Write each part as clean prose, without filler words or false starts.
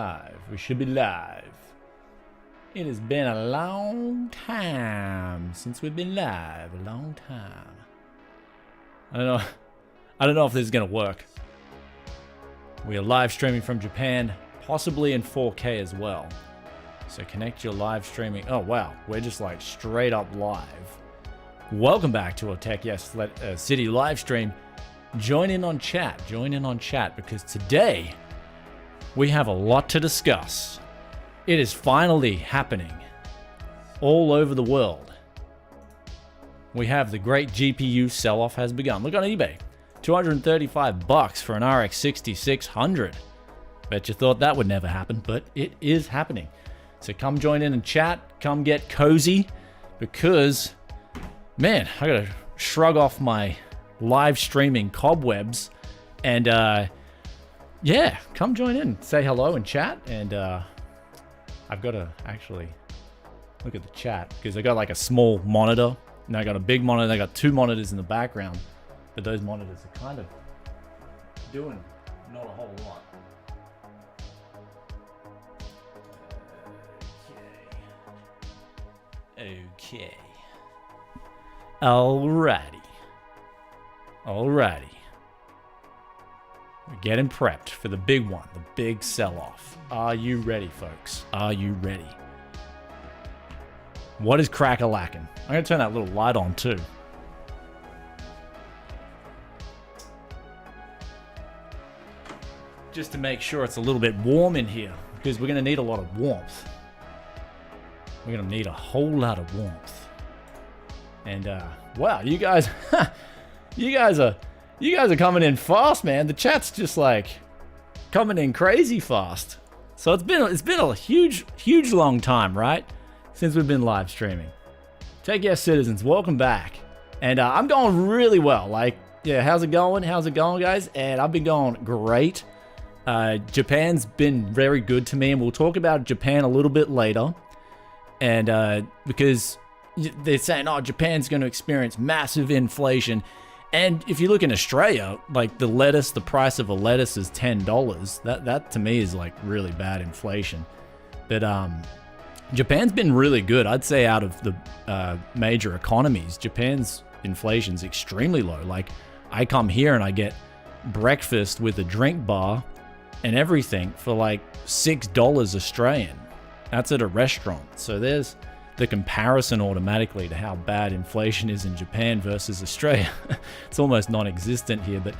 live. We should be live. It has been a long time since we've been live. A long time. I don't know if this is gonna work. We are live streaming from Japan, possibly in 4K as well. So connect your live streaming. Oh wow, we're just like straight up live. Welcome back to a Tech Yes City live stream. Join in on chat. Join in on chat because today we have a lot to discuss. It is finally happening all over the world. We have the great GPU sell-off has begun. Look on eBay, $235 for an RX 6600. Bet you thought that would never happen, but it is happening. So come join in and chat. Come get cozy because, man, I gotta shrug off my live streaming cobwebs and yeah, come join in, say hello and chat. And I've got to actually look at the chat because I got like a small monitor and I got a big monitor. I got two monitors in the background, but those monitors are kind of doing not a whole lot. Okay. Alrighty. We're getting prepped for the big one, the big sell-off. Are you ready, folks? Are you ready? What is crack-a-lackin'? I'm going to turn that little light on too. Just to make sure it's a little bit warm in here, because we're going to need a lot of warmth. We're going to need a whole lot of warmth. And, wow, you guys, you guys are coming in fast, man. The chat's just like coming in crazy fast. So it's been a huge long time, right? Since we've been live streaming. Tech Yes citizens, welcome back. And I'm going really well. Like, yeah, how's it going? How's it going, guys? And I've been going great. Japan's been very good to me, and we'll talk about Japan a little bit later. And because they're saying, oh, Japan's going to experience massive inflation. And if you look in Australia, like the price of a lettuce is $10. That to me is like really bad inflation. But Japan's been really good. I'd say out of the major economies, Japan's inflation's extremely low. Like I come here and I get breakfast with a drink bar and everything for like $6 Australian. That's at a restaurant. So there's the comparison automatically to how bad inflation is in Japan versus Australia. It's almost non-existent here, but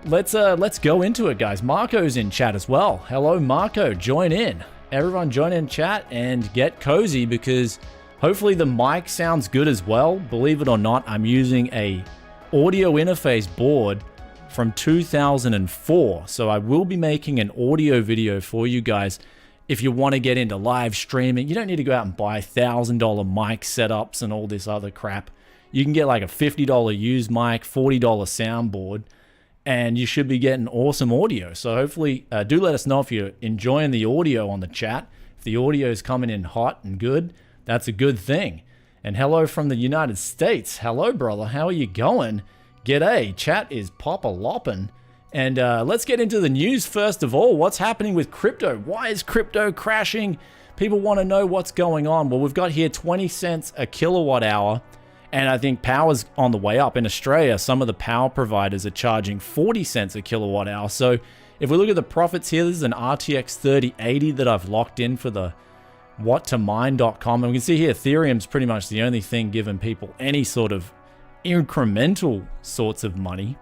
let's go into it, guys. Marco's in chat as well. Hello, Marco. Join in. Everyone join in chat and get cozy because hopefully the mic sounds good as well. Believe it or not, I'm using a audio interface board from 2004. So I will be making an audio video for you guys. If you want to get into live streaming, you don't need to go out and buy $1,000 mic setups and all this other crap. You can get like a $50 used mic, $40 soundboard, and you should be getting awesome audio. So hopefully, do let us know if you're enjoying the audio on the chat. If the audio is coming in hot and good, that's a good thing. And hello from the United States. Hello, brother. How are you going? G'day. Chat is pop-a-loppin'. And let's get into the news first of all. What's happening with crypto? Why is crypto crashing? People want to know what's going on. Well, we've got here 20 cents a kilowatt hour. And I think power's on the way up. In Australia, some of the power providers are charging 40 cents a kilowatt hour. So if we look at the profits here, this is an RTX 3080 that I've locked in for the whattomine.com. And we can see here, Ethereum's pretty much the only thing giving people any sort of incremental sorts of money.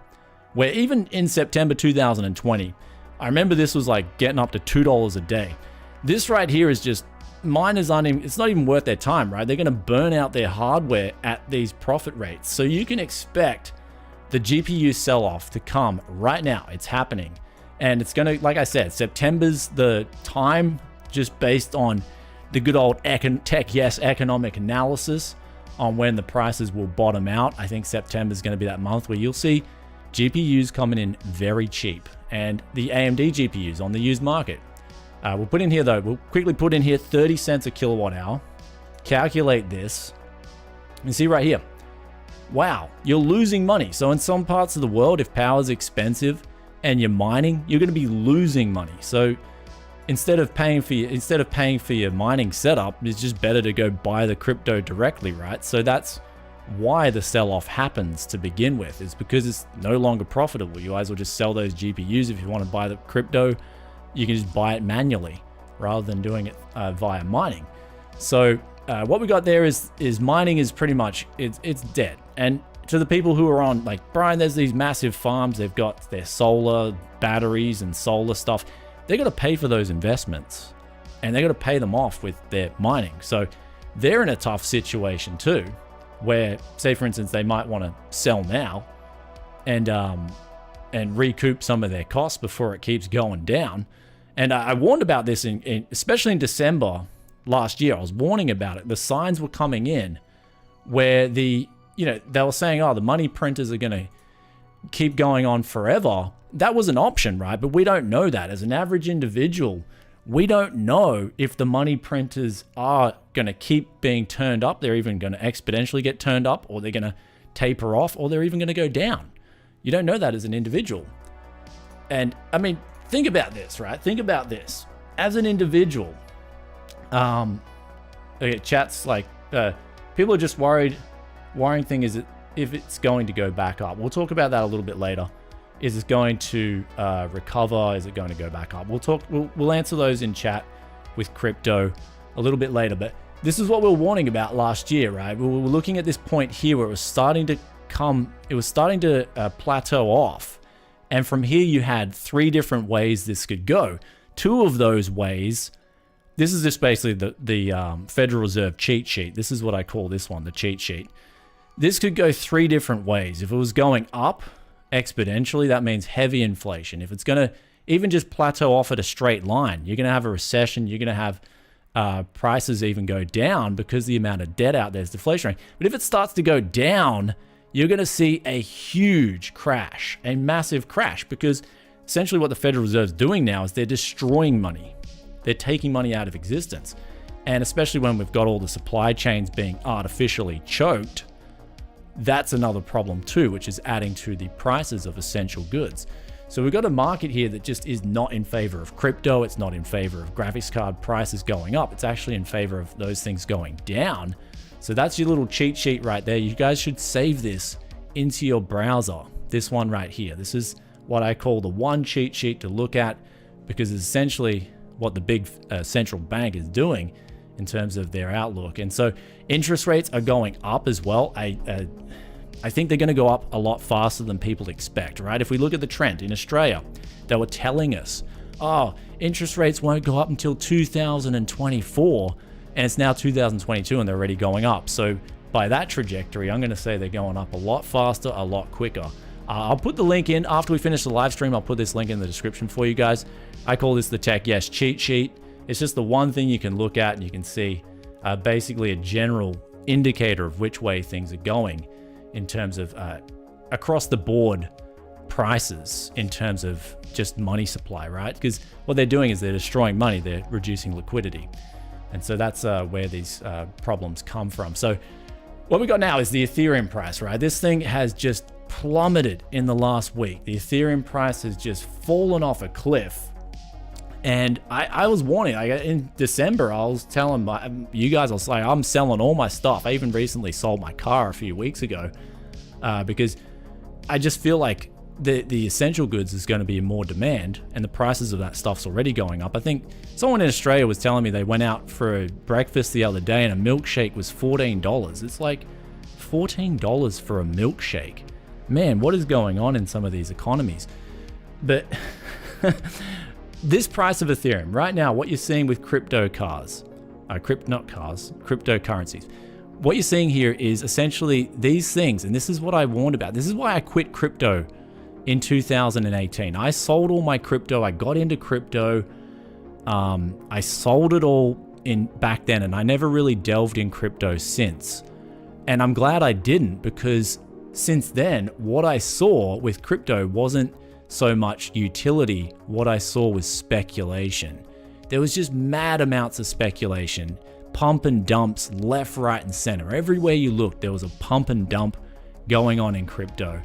Where even in September 2020, I remember this was like getting up to $2 a day. This right here is just, miners aren't even, it's not even worth their time, right? They're going to burn out their hardware at these profit rates. So you can expect the GPU sell-off to come right now. It's happening. And it's going to, like I said, September's the time just based on the good old Tech Yes economic analysis on when the prices will bottom out. I think September's going to be that month where you'll see GPUs coming in very cheap, and the AMD GPUs on the used market. We'll put in here though, we'll quickly put in here 30 cents a kilowatt hour, calculate this, and see right here. Wow, you're losing money. So in some parts of the world, if power is expensive and you're mining, you're going to be losing money. So instead of paying for your mining setup, it's just better to go buy the crypto directly, right? So that's why the sell-off happens to begin with, is because it's no longer profitable. You guys will just sell those GPUs. If you want to buy the crypto, you can just buy it manually rather than doing it via mining. So what we got there is mining is pretty much, it's dead. And to the people who are on, like, Brian, there's these massive farms, they've got their solar batteries and solar stuff. They got to pay for those investments, and they got to pay them off with their mining. So they're in a tough situation too, where, say for instance, they might want to sell now and recoup some of their costs before it keeps going down. And I warned about this especially in December last year. I was warning about it. The signs were coming in where they were saying, oh, the money printers are going to keep going on forever. That was an option, right? But we don't know that. As an average individual, we don't know if the money printers are going to keep being turned up. They're even going to exponentially get turned up, or they're going to taper off, or they're even going to go down. You don't know that as an individual. And I mean, think about this, right? Think about this. As an individual, okay, chat's like, people are just worried. Worrying thing is if it's going to go back up. We'll talk about that a little bit later. Is it going to recover? Is it going to go back up? We'll answer those in chat with crypto a little bit later. But this is what we were warning about last year, right? We were looking at this point here where it was starting to plateau off. And from here, you had 3 different ways this could go. 2 of those ways, this is just basically the Federal Reserve cheat sheet. This is what I call this one, the cheat sheet. This could go 3 different ways. If it was going up exponentially, that means heavy inflation. If it's going to even just plateau off at a straight line, you're going to have a recession. You're going to have prices even go down because the amount of debt out there is deflationary. But if it starts to go down, you're going to see a huge crash, a massive crash, because essentially what the Federal Reserve is doing now is they're destroying money. They're taking money out of existence. And especially when we've got all the supply chains being artificially choked, that's another problem too, which is adding to the prices of essential goods. So we've got a market here that just is not in favor of crypto. It's not in favor of graphics card prices going up. It's actually in favor of those things going down. So that's your little cheat sheet right there. You guys should save this into your browser. This one right here. This is what I call the one cheat sheet to look at, because it's essentially what the big central bank is doing in terms of their outlook. And so interest rates are going up as well. I think they're going to go up a lot faster than people expect, right? If we look at the trend in Australia, they were telling us, oh, interest rates won't go up until 2024, and it's now 2022 and they're already going up. So by that trajectory, I'm going to say they're going up a lot faster, a lot quicker. I'll put the link in after we finish the live stream. I'll put this link in the description for you guys. I call this the Tech Yes cheat sheet. It's just the one thing you can look at and you can see basically a general indicator of which way things are going in terms of across the board prices in terms of just money supply, right? Because what they're doing is they're destroying money, they're reducing liquidity. And so that's where these problems come from. So what we got now is the Ethereum price, right? This thing has just plummeted in the last week. The Ethereum price has just fallen off a cliff. And I was warning, in December, I was telling you guys, I was like, I'm selling all my stuff. I even recently sold my car a few weeks ago because I just feel like the essential goods is going to be in more demand, and the prices of that stuff's already going up. I think someone in Australia was telling me they went out for a breakfast the other day and a milkshake was $14. It's like $14 for a milkshake. Man, what is going on in some of these economies? But this price of Ethereum right now, what you're seeing with cryptocurrencies, what you're seeing here is essentially these things, and this is what I warned about. This is why I quit crypto in 2018. I sold all my crypto. I got into crypto. I sold it all back then, and I never really delved in crypto since. And I'm glad I didn't, because since then, what I saw with crypto wasn't so much utility. What I saw was speculation. There was just mad amounts of speculation, pump and dumps left, right, and center. Everywhere you looked, there was a pump and dump going on in crypto.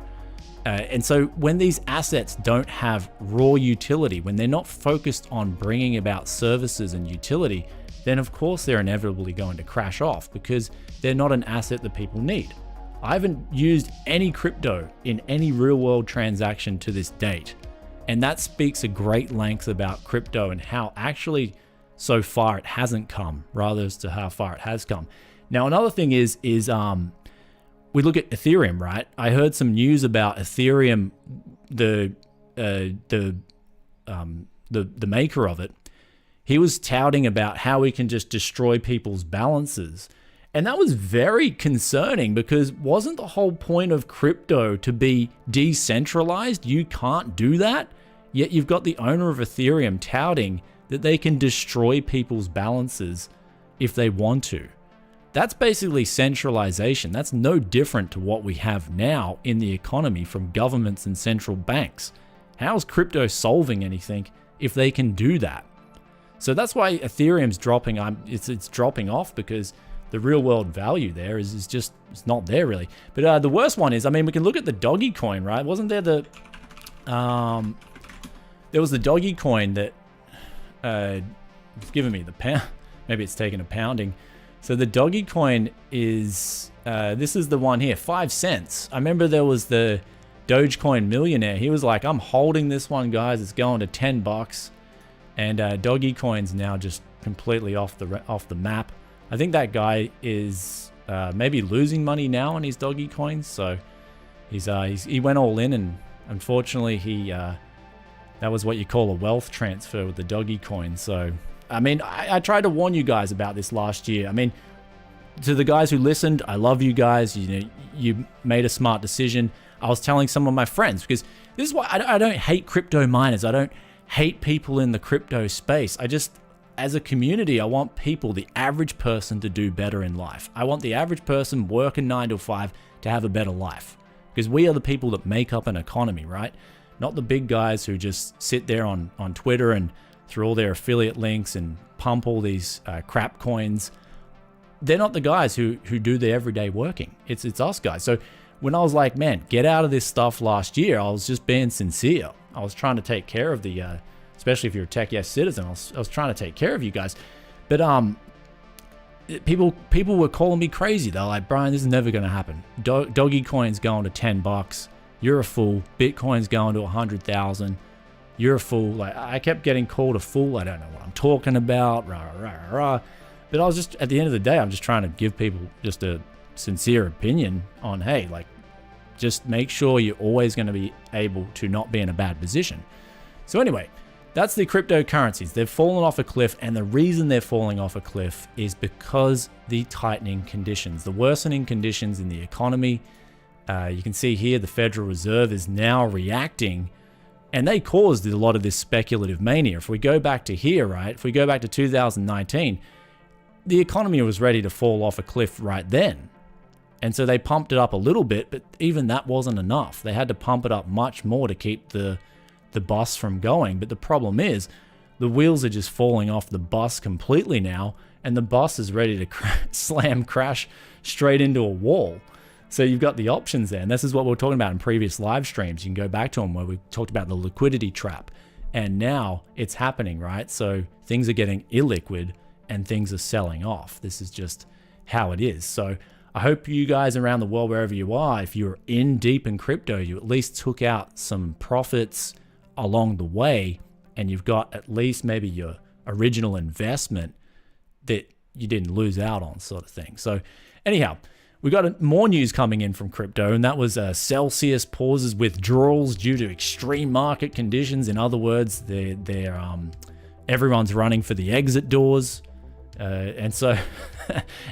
And so when these assets don't have raw utility, when they're not focused on bringing about services and utility, then of course they're inevitably going to crash off because they're not an asset that people need. I haven't used any crypto in any real world transaction to this date. And that speaks a great length about crypto and how actually so far it hasn't come, rather as to how far it has come. Now, another thing is we look at Ethereum, right? I heard some news about Ethereum, the maker of it. He was touting about how we can just destroy people's balances. And that was very concerning because wasn't the whole point of crypto to be decentralized? You can't do that. Yet you've got the owner of Ethereum touting that they can destroy people's balances if they want to. That's basically centralization. That's no different to what we have now in the economy from governments and central banks. How is crypto solving anything if they can do that? So that's why Ethereum's dropping. It's dropping off because the real world value there is just it's not there really. But the worst one is, I mean, we can look at the doggy coin, right? Wasn't there the there was the doggy coin that it's giving me the pound. Maybe it's taking a pounding. So the doggy coin is, this is the one here, 5 cents. I remember there was the Dogecoin millionaire. He was like, I'm holding this one, guys. It's going to 10 bucks. And doggy coin's now just completely off the map. I think that guy is maybe losing money now on his doggy coins. So he went all in, and unfortunately that was what you call a wealth transfer with the doggy coin. So I mean, I tried to warn you guys about this last year. I mean, to the guys who listened, I love you guys. You know, you made a smart decision. I was telling some of my friends, because this is why I don't hate crypto miners. I don't hate people in the crypto space. I just, as a community, I want people, the average person, to do better in life. I want the average person working 9 to 5 to have a better life, because we are the people that make up an economy, right? Not the big guys who just sit there on Twitter and through all their affiliate links and pump all these crap coins. They're not the guys who do the everyday working. It's us guys. So when I was like, man, get out of this stuff last year, I was just being sincere. I was trying to take care of the, especially if you're a Tech Yes citizen, I was trying to take care of you guys. But people were calling me crazy. They're like, Brian, this is never going to happen. Doggy coin's going to 10 bucks. You're a fool. Bitcoin's going to 100,000. You're a fool. Like, I kept getting called a fool. I don't know what I'm talking about. Rah, rah, rah, rah. But I was just, at the end of the day, I'm just trying to give people just a sincere opinion on, hey, like, just make sure you're always going to be able to not be in a bad position. So anyway, that's the cryptocurrencies. They've fallen off a cliff, and the reason they're falling off a cliff is because the tightening conditions, the worsening conditions in the economy. You can see here the Federal Reserve is now reacting, and they caused a lot of this speculative mania. If we go back to here, right, if we go back to 2019, the economy was ready to fall off a cliff right then. And so they pumped it up a little bit, but even that wasn't enough. They had to pump it up much more to keep the bus from going. But the problem is the wheels are just falling off the bus completely now, and the bus is ready to crash straight into a wall. So you've got the options there. And this is what we were talking about in previous live streams. You can go back to them where we talked about the liquidity trap. And now it's happening, right? So things are getting illiquid and things are selling off. This is just how it is. So I hope you guys around the world, wherever you are, if you're in deep in crypto, you at least took out some profits along the way, and you've got at least maybe your original investment that you didn't lose out on, sort of thing. So anyhow, we got more news coming in from crypto, and that was Celsius pauses withdrawals due to extreme market conditions. In other words, everyone's running for the exit doors. And so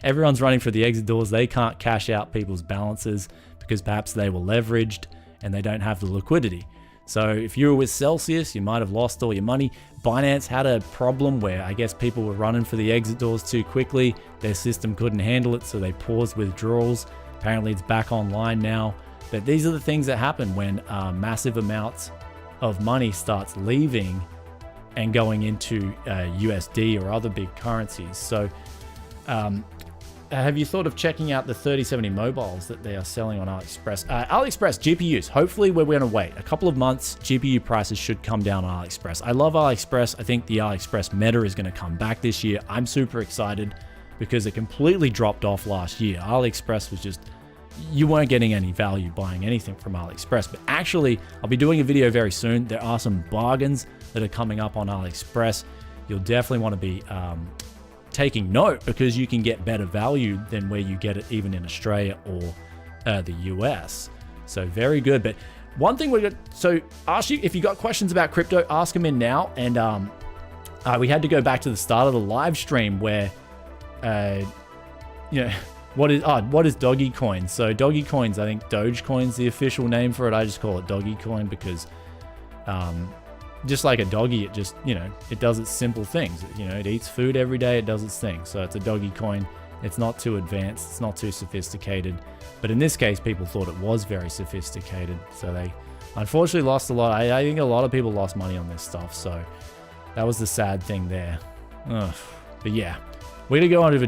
everyone's running for the exit doors. They can't cash out people's balances because perhaps they were leveraged and they don't have the liquidity. So if you were with Celsius, you might have lost all your money. Binance had a problem where I guess people were running for the exit doors too quickly. Their system couldn't handle it, so they paused withdrawals. Apparently it's back online now. But these are the things that happen when massive amounts of money starts leaving and going into USD or other big currencies. So have you thought of checking out the 3070 mobiles that they are selling on AliExpress? AliExpress GPUs, hopefully we're going to wait a couple of months. GPU prices should come down on AliExpress. I love AliExpress. I think the AliExpress meta is going to come back this year. I'm super excited because it completely dropped off last year. AliExpress was just, you weren't getting any value buying anything from AliExpress. But actually, I'll be doing a video very soon. There are some bargains that are coming up on AliExpress. You'll definitely want to be taking note because you can get better value than where you get it even in Australia or the US. So very good. But one thing we got, so ask you, if you got questions about crypto, ask them in now. And we had to go back to the start of the live stream where, you know, what is Doggy Coin? So Doggy Coins, I think Dogecoin's the official name for it. I just call it Doggy Coin because just like a doggy, it just, you know, it does its simple things. You know, it eats food every day, it does its thing. So it's a doggy coin. It's not too advanced, it's not too sophisticated. But in this case, people thought it was very sophisticated. So they unfortunately lost a lot. I think a lot of people lost money on this stuff. So that was the sad thing there. Ugh. But yeah, we're gonna go over to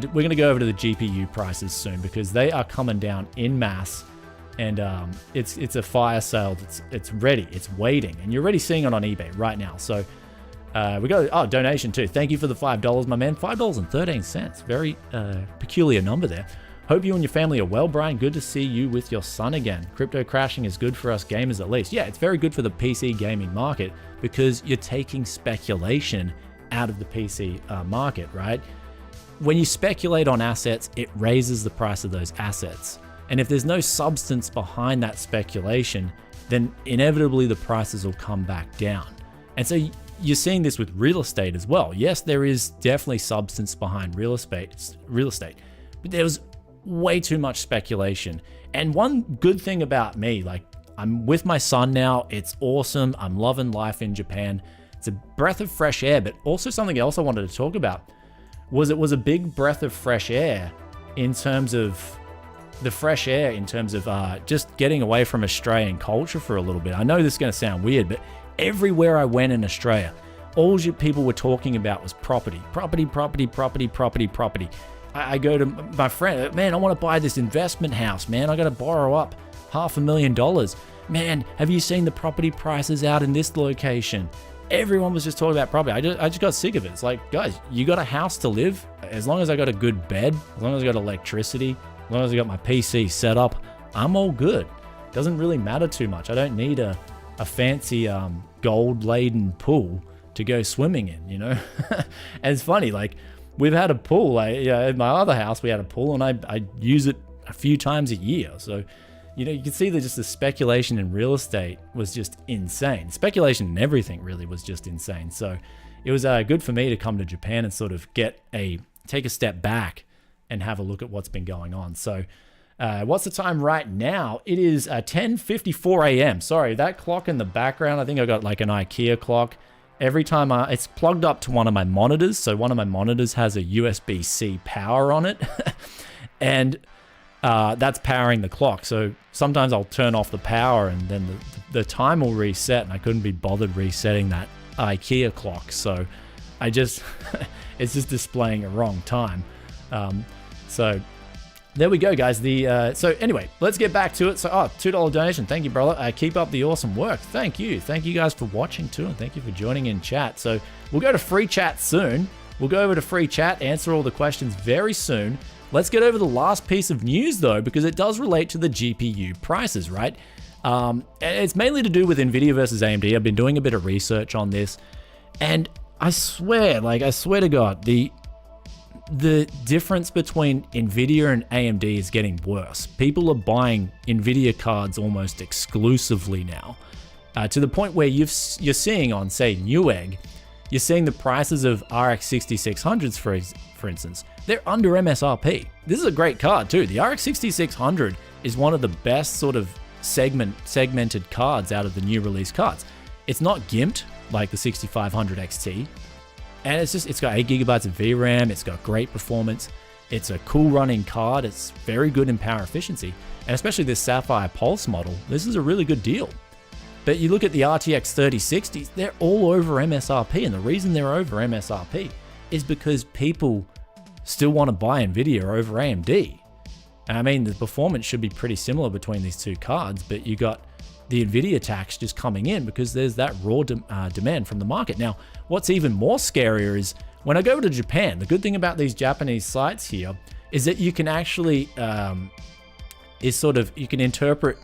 the GPU prices soon because they are coming down in mass. And it's a fire sale. It's ready. It's waiting, and you're already seeing it on eBay right now. So we got donation too. Thank you for the $5, my man. $5.13. Very peculiar number there. Hope you and your family are well, Brian. Good to see you with your son again. Crypto crashing is good for us gamers at least. Yeah, it's very good for the PC gaming market because you're taking speculation out of the PC market, right? When you speculate on assets, it raises the price of those assets. And if there's no substance behind that speculation, then inevitably the prices will come back down. And so you're seeing this with real estate as well. Yes, there is definitely substance behind real estate, but there was way too much speculation. And one good thing about me, like I'm with my son now, it's awesome. I'm loving life in Japan. It's a breath of fresh air, but also something else I wanted to talk about was it was a big breath of fresh air in terms of just getting away from Australian culture for a little bit. I know this is going to sound weird, but everywhere I went in Australia, all you people were talking about was property. I go to my friend, man, I want to buy this investment house, man. I got to borrow up $500,000. Man, have you seen the property prices out in this location? Everyone was just talking about property. I just got sick of it. It's like, guys, you got a house to live. As long as I got a good bed, as long as I got electricity, as long as I got my PC set up, I'm all good. Doesn't really matter too much. I don't need a fancy gold-laden pool to go swimming in, you know? And it's funny, like, we've had a pool. At my other house, we had a pool, and I use it a few times a year. So, you know, you can see that just the speculation in real estate was just insane. Speculation in everything really was just insane. So it was good for me to come to Japan and sort of take a step back and have a look at what's been going on. So what's the time right now? It is 10:54 a.m. Sorry, that clock in the background, I think I got like an IKEA clock. Every time it's plugged up to one of my monitors. So one of my monitors has a USB-C power on it. And that's powering the clock. So sometimes I'll turn off the power and then the time will reset, and I couldn't be bothered resetting that IKEA clock. So it's just displaying a wrong time. So there we go, guys. So anyway, let's get back to it. So, $2 donation. Thank you, brother. Keep up the awesome work. Thank you. Thank you guys for watching too. And thank you for joining in chat. So we'll go to free chat soon. We'll go over to free chat, answer all the questions very soon. Let's get over the last piece of news though, because it does relate to the GPU prices, right? It's mainly to do with NVIDIA versus AMD. I've been doing a bit of research on this, and I swear to God, the difference between NVIDIA and AMD is getting worse. People are buying NVIDIA cards almost exclusively now, to the point where you're seeing on, say, Newegg, you're seeing the prices of RX 6600s, for instance, they're under MSRP. This is a great card too. The RX 6600 is one of the best sort of segmented cards out of the new release cards. It's not gimped like the 6500 XT. And it's got 8 gigabytes of VRAM. It's got great performance. It's a cool running card. It's very good in power efficiency. And especially this Sapphire Pulse model, this is a really good deal. But you look at the RTX 3060s, they're all over MSRP. And the reason they're over MSRP is because people still want to buy NVIDIA over AMD. And I mean, the performance should be pretty similar between these two cards, but you got the NVIDIA tax just coming in because there's that raw demand from the market. Now, what's even more scarier is when I go to Japan, the good thing about these Japanese sites here is that you can actually, you can interpret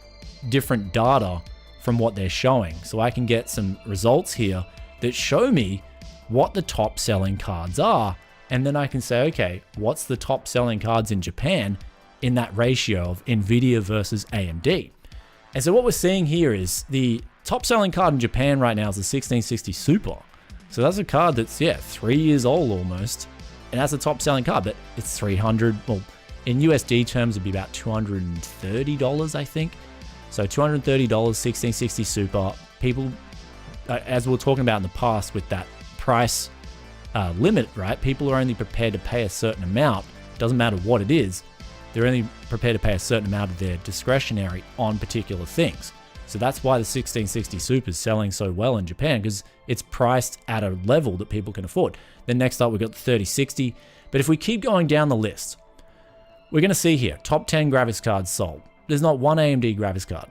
different data from what they're showing. So I can get some results here that show me what the top selling cards are. And then I can say, okay, what's the top selling cards in Japan in that ratio of NVIDIA versus AMD? And so what we're seeing here is the top selling card in Japan right now is the 1660 Super. So that's a card that's, 3 years old almost. And that's a top selling card, but it's 300, well, in USD terms, it'd be about $230, I think. So $230, 1660 Super. People, as we were talking about in the past with that price limit, right? People are only prepared to pay a certain amount. Doesn't matter what it is. They're only prepared to pay a certain amount of their discretionary on particular things. So that's why the 1660 Super is selling so well in Japan, because it's priced at a level that people can afford. Then next up, we've got the 3060. But if we keep going down the list, we're going to see here, top 10 graphics cards sold. There's not one AMD graphics card.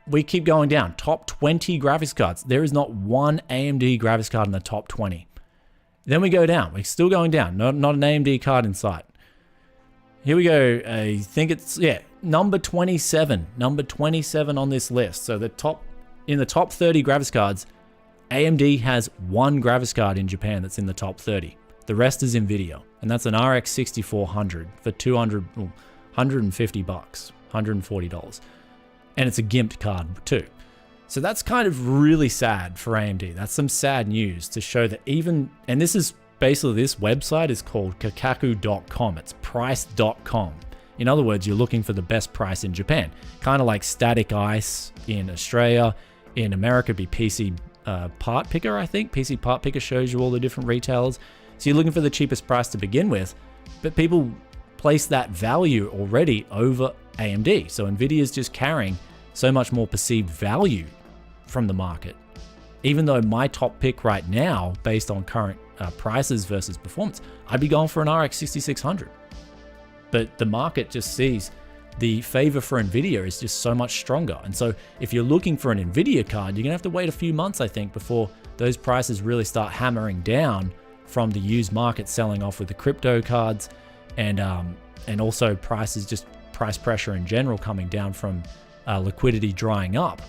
We keep going down, top 20 graphics cards. There is not one AMD graphics card in the top 20. Then we go down. We're still going down. Not an AMD card in sight. Here we go. I think it's, number 27. Number 27 on this list. So in the top 30 graphics cards, AMD has one graphics card in Japan that's in the top 30. The rest is NVIDIA. And that's an RX 6400 for $150, $140. And it's a gimped card too. So that's kind of really sad for AMD. That's some sad news to show that even, and this is basically, this website is called kakaku.com. It's price.com. In other words, you're looking for the best price in Japan. Kind of like Static Ice in Australia. In America, it'd be PC Part Picker, I think. PC Part Picker shows you all the different retailers. So you're looking for the cheapest price to begin with, but people place that value already over AMD. So NVIDIA is just carrying so much more perceived value from the market. Even though my top pick right now, based on current prices versus performance, I'd be going for an RX 6600. But the market just sees the favor for NVIDIA is just so much stronger. And so if you're looking for an NVIDIA card, you're gonna have to wait a few months, I think, before those prices really start hammering down from the used market selling off with the crypto cards, and also prices, just price pressure in general coming down from liquidity drying up.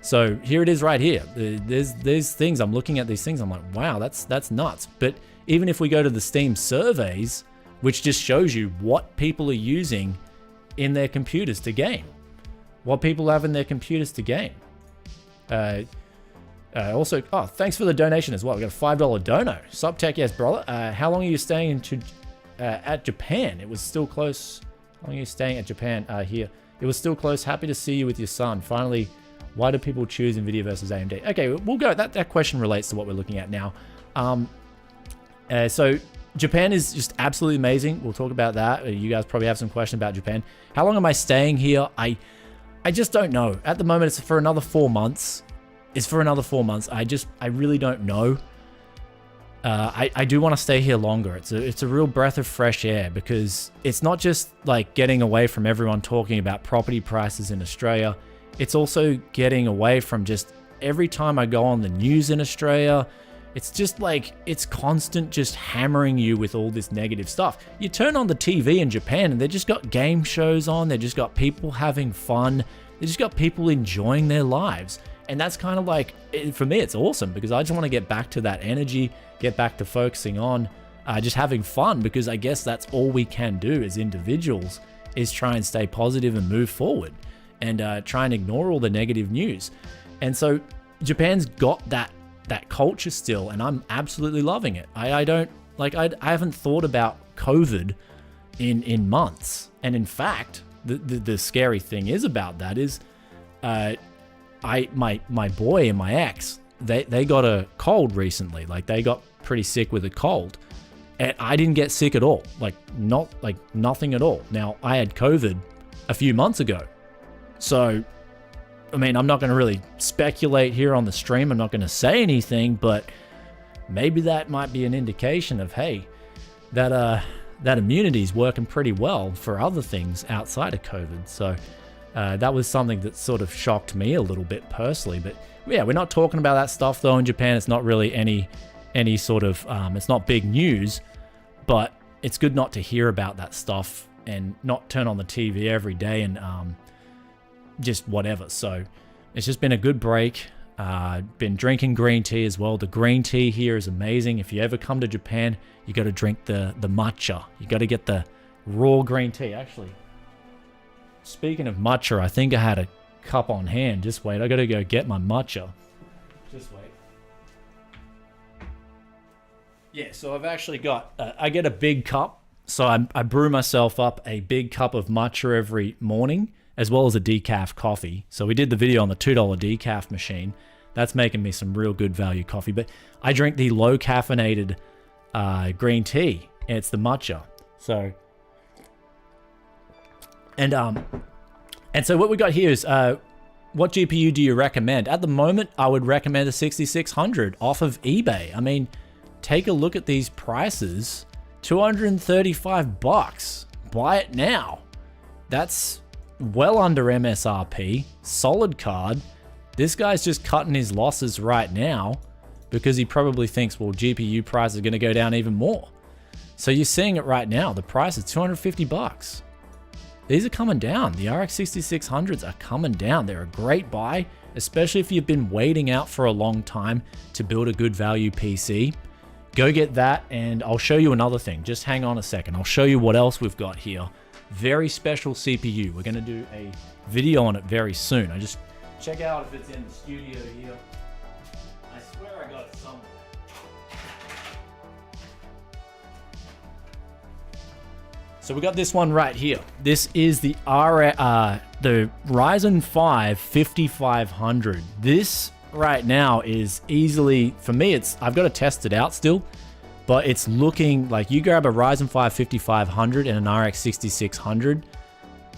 So here it is right here. There's things, I'm looking at these things, I'm like, wow, that's nuts. But even if we go to the Steam surveys, which just shows you what people are using in their computers to game, what people have in their computers to game. Also, thanks for the donation as well. We got a $5 dono. Subtech, yes, brother. How long are you staying at Japan? It was still close. How long are you staying at Japan? Here. It was still close. Happy to see you with your son. Finally, why do people choose NVIDIA versus AMD? Okay, we'll go. That question relates to what we're looking at now. So Japan is just absolutely amazing. We'll talk about that. You guys probably have some question about Japan. How long am I staying here? I just don't know. At the moment, it's for another 4 months. It's for another 4 months. I really don't know. I do want to stay here longer. It's a real breath of fresh air, because it's not just like getting away from everyone talking about property prices in Australia. It's also getting away from just every time I go on the news in Australia, it's just like, it's constant just hammering you with all this negative stuff. You turn on the TV in Japan and they just got game shows on. They just got people having fun. They just got people enjoying their lives. And that's kind of like, for me, it's awesome, because I just want to get back to that energy, get back to focusing on just having fun, because I guess that's all we can do as individuals, is try and stay positive and move forward, and try and ignore all the negative news. And so Japan's got that culture still, and I'm absolutely loving it. I haven't thought about COVID in months. And in fact, the scary thing is about that is my boy and my ex, they got a cold recently. Like, they got pretty sick with a cold, and I didn't get sick at all. Nothing at all. Now, I had COVID a few months ago. So, I mean, I'm not going to really speculate here on the stream. I'm not going to say anything, but maybe that might be an indication of, hey, that immunity is working pretty well for other things outside of COVID. So that was something that sort of shocked me a little bit personally. But yeah, we're not talking about that stuff though in Japan. It's not really any sort of it's not big news, but it's good not to hear about that stuff and not turn on the TV every day and just whatever. So it's just been a good break. Been drinking green tea as well. The green tea here is amazing. If you ever come to Japan, you got to drink the matcha. You got to get the raw green tea. Actually, speaking of matcha, I think I had a cup on hand. Just wait, I got to go get my matcha. Just wait. Yeah, so I've actually got, I get a big cup. So I brew myself up a big cup of matcha every morning, as well as a decaf coffee. So we did the video on the $2 decaf machine. That's making me some real good value coffee. But I drink the low caffeinated green tea. And it's the matcha. So, and so what we got here is, what GPU do you recommend? At the moment, I would recommend a 6600 off of eBay. I mean, take a look at these prices. $235. Buy it now. That's well under MSRP. Solid card. This guy's just cutting his losses right now because he probably thinks, well, GPU price is going to go down even more. So you're seeing it right now. The price is $250. These are coming down. The RX 6600s are coming down. They're a great buy, especially if you've been waiting out for a long time to build a good value PC. Go get that, and I'll show you another thing. Just hang on a second. I'll show you what else we've got here. Very special CPU. We're going to do a video on it very soon. I just check out if it's in the studio here. I swear I got it somewhere. So we got this one right here. This is the Ryzen 5 5500. This right now is easily, for me, I've got to test it out still, but it's looking like you grab a Ryzen 5 5500 and an RX 6600.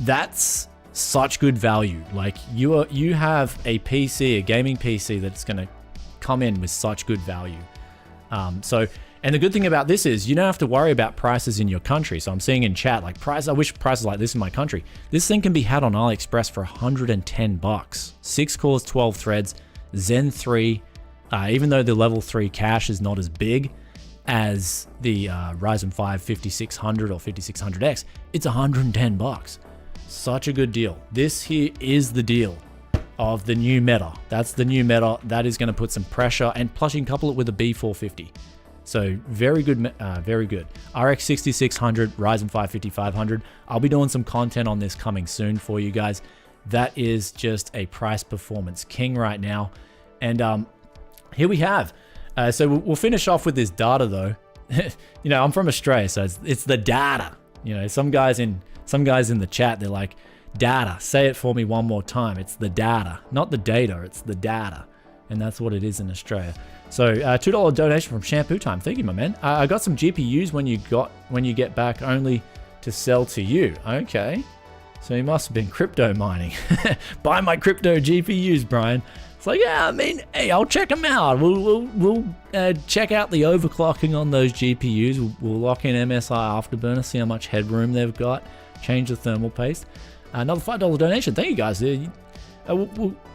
That's such good value. Like you have a PC, a gaming PC that's going to come in with such good value. And the good thing about this is you don't have to worry about prices in your country. So I'm seeing in chat, like I wish prices like this in my country. This thing can be had on AliExpress for $110. 6 cores, 12 threads, Zen 3. Even though the level 3 cache is not as big as the Ryzen 5 5600 or 5600X, it's $110. Such a good deal. This here is the deal of the new meta. That's the new meta. That is going to put some pressure, and plus you can couple it with a B450. So very good, very good. RX 6600, Ryzen 5 5500. I'll be doing some content on this coming soon for you guys. That is just a price performance king right now. And here we have. So we'll finish off with this data though. You know, I'm from Australia, so it's the data. You know, some guys in the chat, they're like, data, say it for me one more time. It's the data, not the data, it's the data. And that's what it is in Australia. So $2 donation from Shampoo Time. Thank you, my man. I got some GPUs when you get back only to sell to you. Okay. So you must have been crypto mining. Buy my crypto GPUs, Brian. It's like, yeah, I mean, hey, I'll check them out. We'll check out the overclocking on those GPUs. We'll lock in MSI Afterburner, see how much headroom they've got, change the thermal paste. Another $5 donation. Thank you, guys.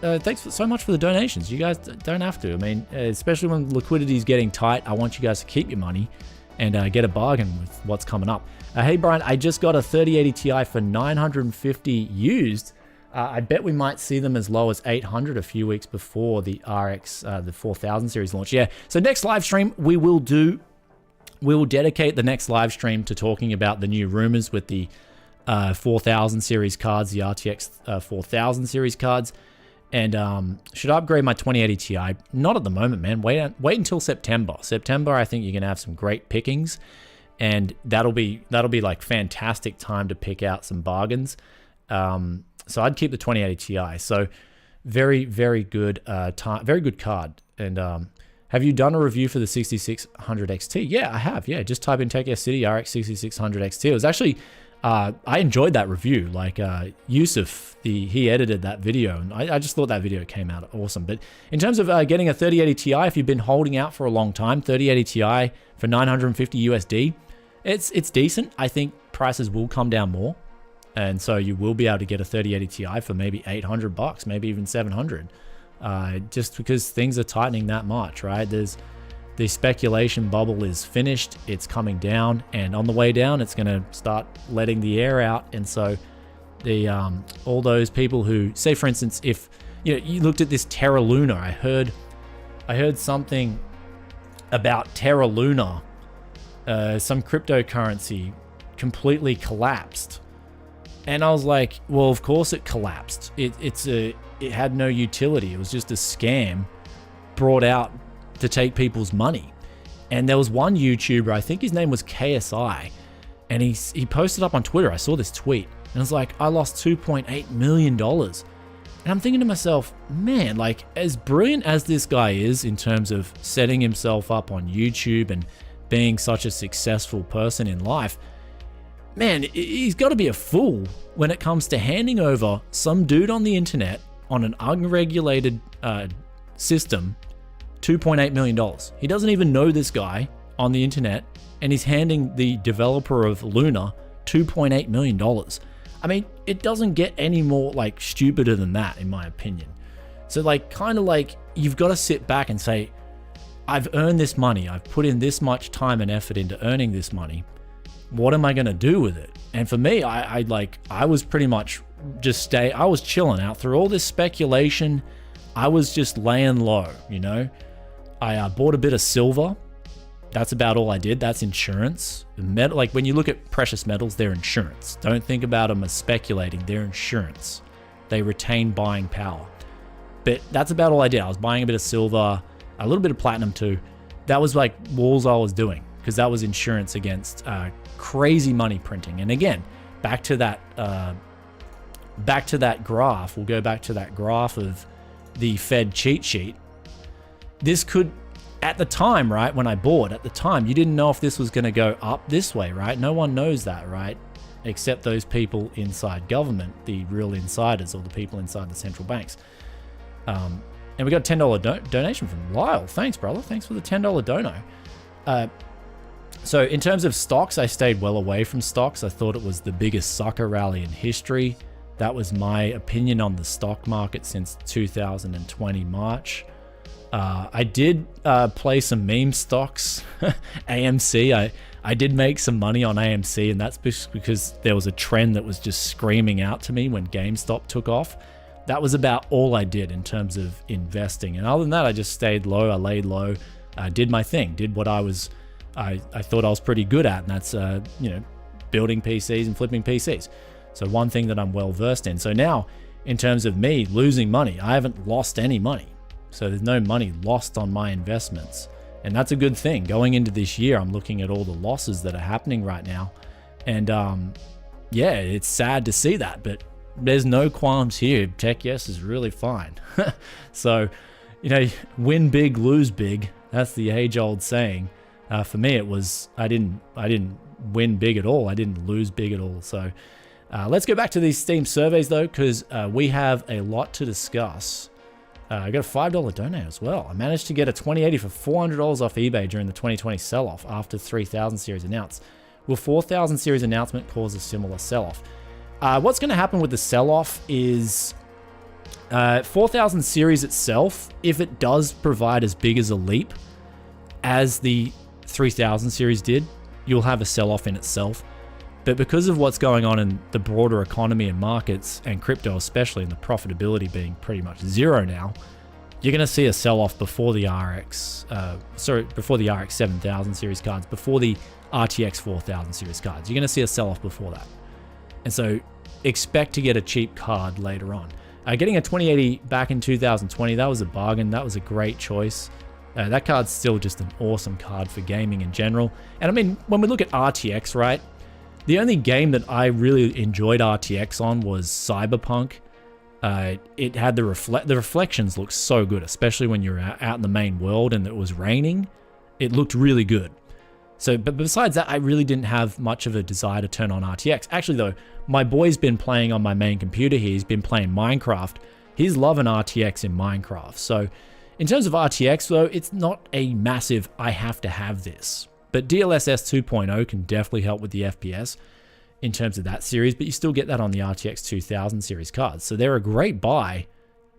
Thanks so much for the donations. You guys don't have to. I mean, especially when liquidity is getting tight, I want you guys to keep your money and get a bargain with what's coming up. Hey, Brian, I just got a 3080 Ti for $950 used. I bet we might see them as low as $800 a few weeks before the RX, the 4000 series launch. Yeah, so next live stream we will dedicate the next live stream to talking about the new rumors with the 4000 series cards, the RTX 4000 series cards. And should I upgrade my 2080 Ti? Not at the moment, man. Wait until September. September, I think you're gonna have some great pickings, and that'll be like fantastic time to pick out some bargains. So I'd keep the 2080 Ti. So very, very good very good card. And have you done a review for the 6600 XT? Yeah, I have. Yeah, just type in Tech City RX 6600 XT. It was actually I enjoyed that review. Like Yusuf, he edited that video, and I just thought that video came out awesome. But in terms of getting a 3080 Ti, if you've been holding out for a long time, 3080 Ti for $950 USD, It's decent. I think prices will come down more. And so you will be able to get a 3080 Ti for maybe $800, maybe even 700. Just because things are tightening that much, right? The speculation bubble is finished. It's coming down, and on the way down, it's going to start letting the air out. And so the all those people who say, for instance, if you looked at this Terra Luna, I heard something about Terra Luna, some cryptocurrency completely collapsed. And I was like, well, of course it collapsed. It had no utility. It was just a scam brought out to take people's money. And there was one YouTuber, I think his name was KSI, and he posted up on Twitter. I saw this tweet, and it was like, I lost $2.8 million. And I'm thinking to myself, man, like, as brilliant as this guy is in terms of setting himself up on YouTube and being such a successful person in life, man, he's got to be a fool when it comes to handing over some dude on the internet on an unregulated system $2.8 million. He doesn't even know this guy on the internet, and he's handing the developer of Luna $2.8 million. I mean, it doesn't get any more like stupider than that, in my opinion. So like, kind of like, you've got to sit back and say, I've earned this money. I've put in this much time and effort into earning this money. What am I going to do with it? And for me, I was pretty much just I was chilling out through all this speculation. I was just laying low, I bought a bit of silver. That's about all I did. That's insurance. Like, when you look at precious metals, they're insurance. Don't think about them as speculating. They're insurance. They retain buying power. But that's about all I did. I was buying a bit of silver, a little bit of platinum too. That was like walls I was doing, because that was insurance against crazy money printing. And again, back to that graph. We'll go back to that graph of the Fed cheat sheet. This could, at the time, right, when I bought, at the time, you didn't know if this was going to go up this way, right? No one knows that, right? Except those people inside government, the real insiders, or the people inside the central banks. And we got a $10 donation from Lyle. Thanks, brother. Thanks for the $10 dono. So in terms of stocks, I stayed well away from stocks. I thought it was the biggest sucker rally in history. That was my opinion on the stock market since 2020 March. I did play some meme stocks. AMC, I did make some money on AMC, and that's because there was a trend that was just screaming out to me when GameStop took off. That was about all I did in terms of investing. And other than that, I just stayed low. I laid low, did my thing, did what I thought I was pretty good at, and that's building PCs and flipping PCs. So one thing that I'm well versed in. So now, in terms of me losing money, I haven't lost any money. So there's no money lost on my investments. And that's a good thing. Going into this year, I'm looking at all the losses that are happening right now. And yeah, it's sad to see that, but there's no qualms here. Tech Yes is really fine. So, win big, lose big. That's the age-old saying. For me, it was, I didn't win big at all. I didn't lose big at all. So let's go back to these Steam surveys though, because we have a lot to discuss. I got a $5 donate as well. I managed to get a 2080 for $400 off eBay during the 2020 sell-off after 3000 series announced. Will 4000 series announcement cause a similar sell-off? What's going to happen with the sell-off is 4000 series itself, if it does provide as big as a leap as the 3000 series did, you'll have a sell-off in itself. But because of what's going on in the broader economy and markets, and crypto especially, and the profitability being pretty much zero now, you're going to see a sell-off before the before the RX 7000 series cards, before the RTX 4000 series cards. You're going to see a sell-off before that. And so expect to get a cheap card later on. Getting a 2080 back in 2020, that was a bargain. That was a great choice. That card's still just an awesome card for gaming in general. And I mean, when we look at RTX, right? The only game that I really enjoyed RTX on was Cyberpunk. It had the reflections looked so good, especially when you're out in the main world and it was raining. It looked really good. So, but besides that, I really didn't have much of a desire to turn on RTX. Actually though, my boy's been playing on my main computer here. He's been playing Minecraft. He's loving RTX in Minecraft. So in terms of RTX though, it's not a massive, I have to have this. But DLSS 2.0 can definitely help with the FPS in terms of that series, but you still get that on the RTX 2000 series cards. So they're a great buy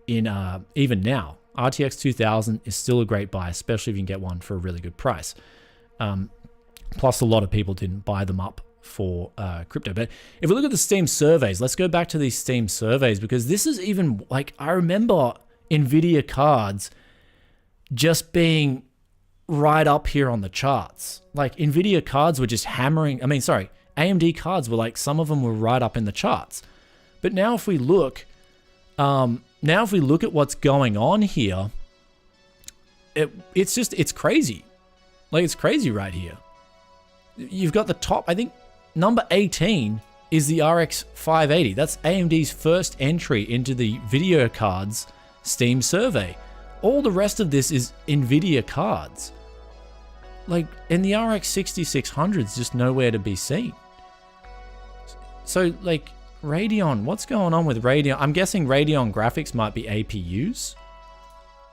in even now. RTX 2000 is still a great buy, especially if you can get one for a really good price. Plus, a lot of people didn't buy them up for crypto. But if we look at the Steam surveys, let's go back to these Steam surveys, because this is even like, I remember NVIDIA cards just being right up here on the charts. Like NVIDIA cards were just hammering. AMD cards were like, some of them were right up in the charts. But now if we look, at what's going on here, it's crazy. Like, it's crazy right here. You've got the top, I think number 18 is the RX 580. That's AMD's first entry into the video cards Steam survey. All the rest of this is NVIDIA cards. Like, and the RX 6600 is just nowhere to be seen. So, like, Radeon, what's going on with Radeon? I'm guessing Radeon graphics might be APUs.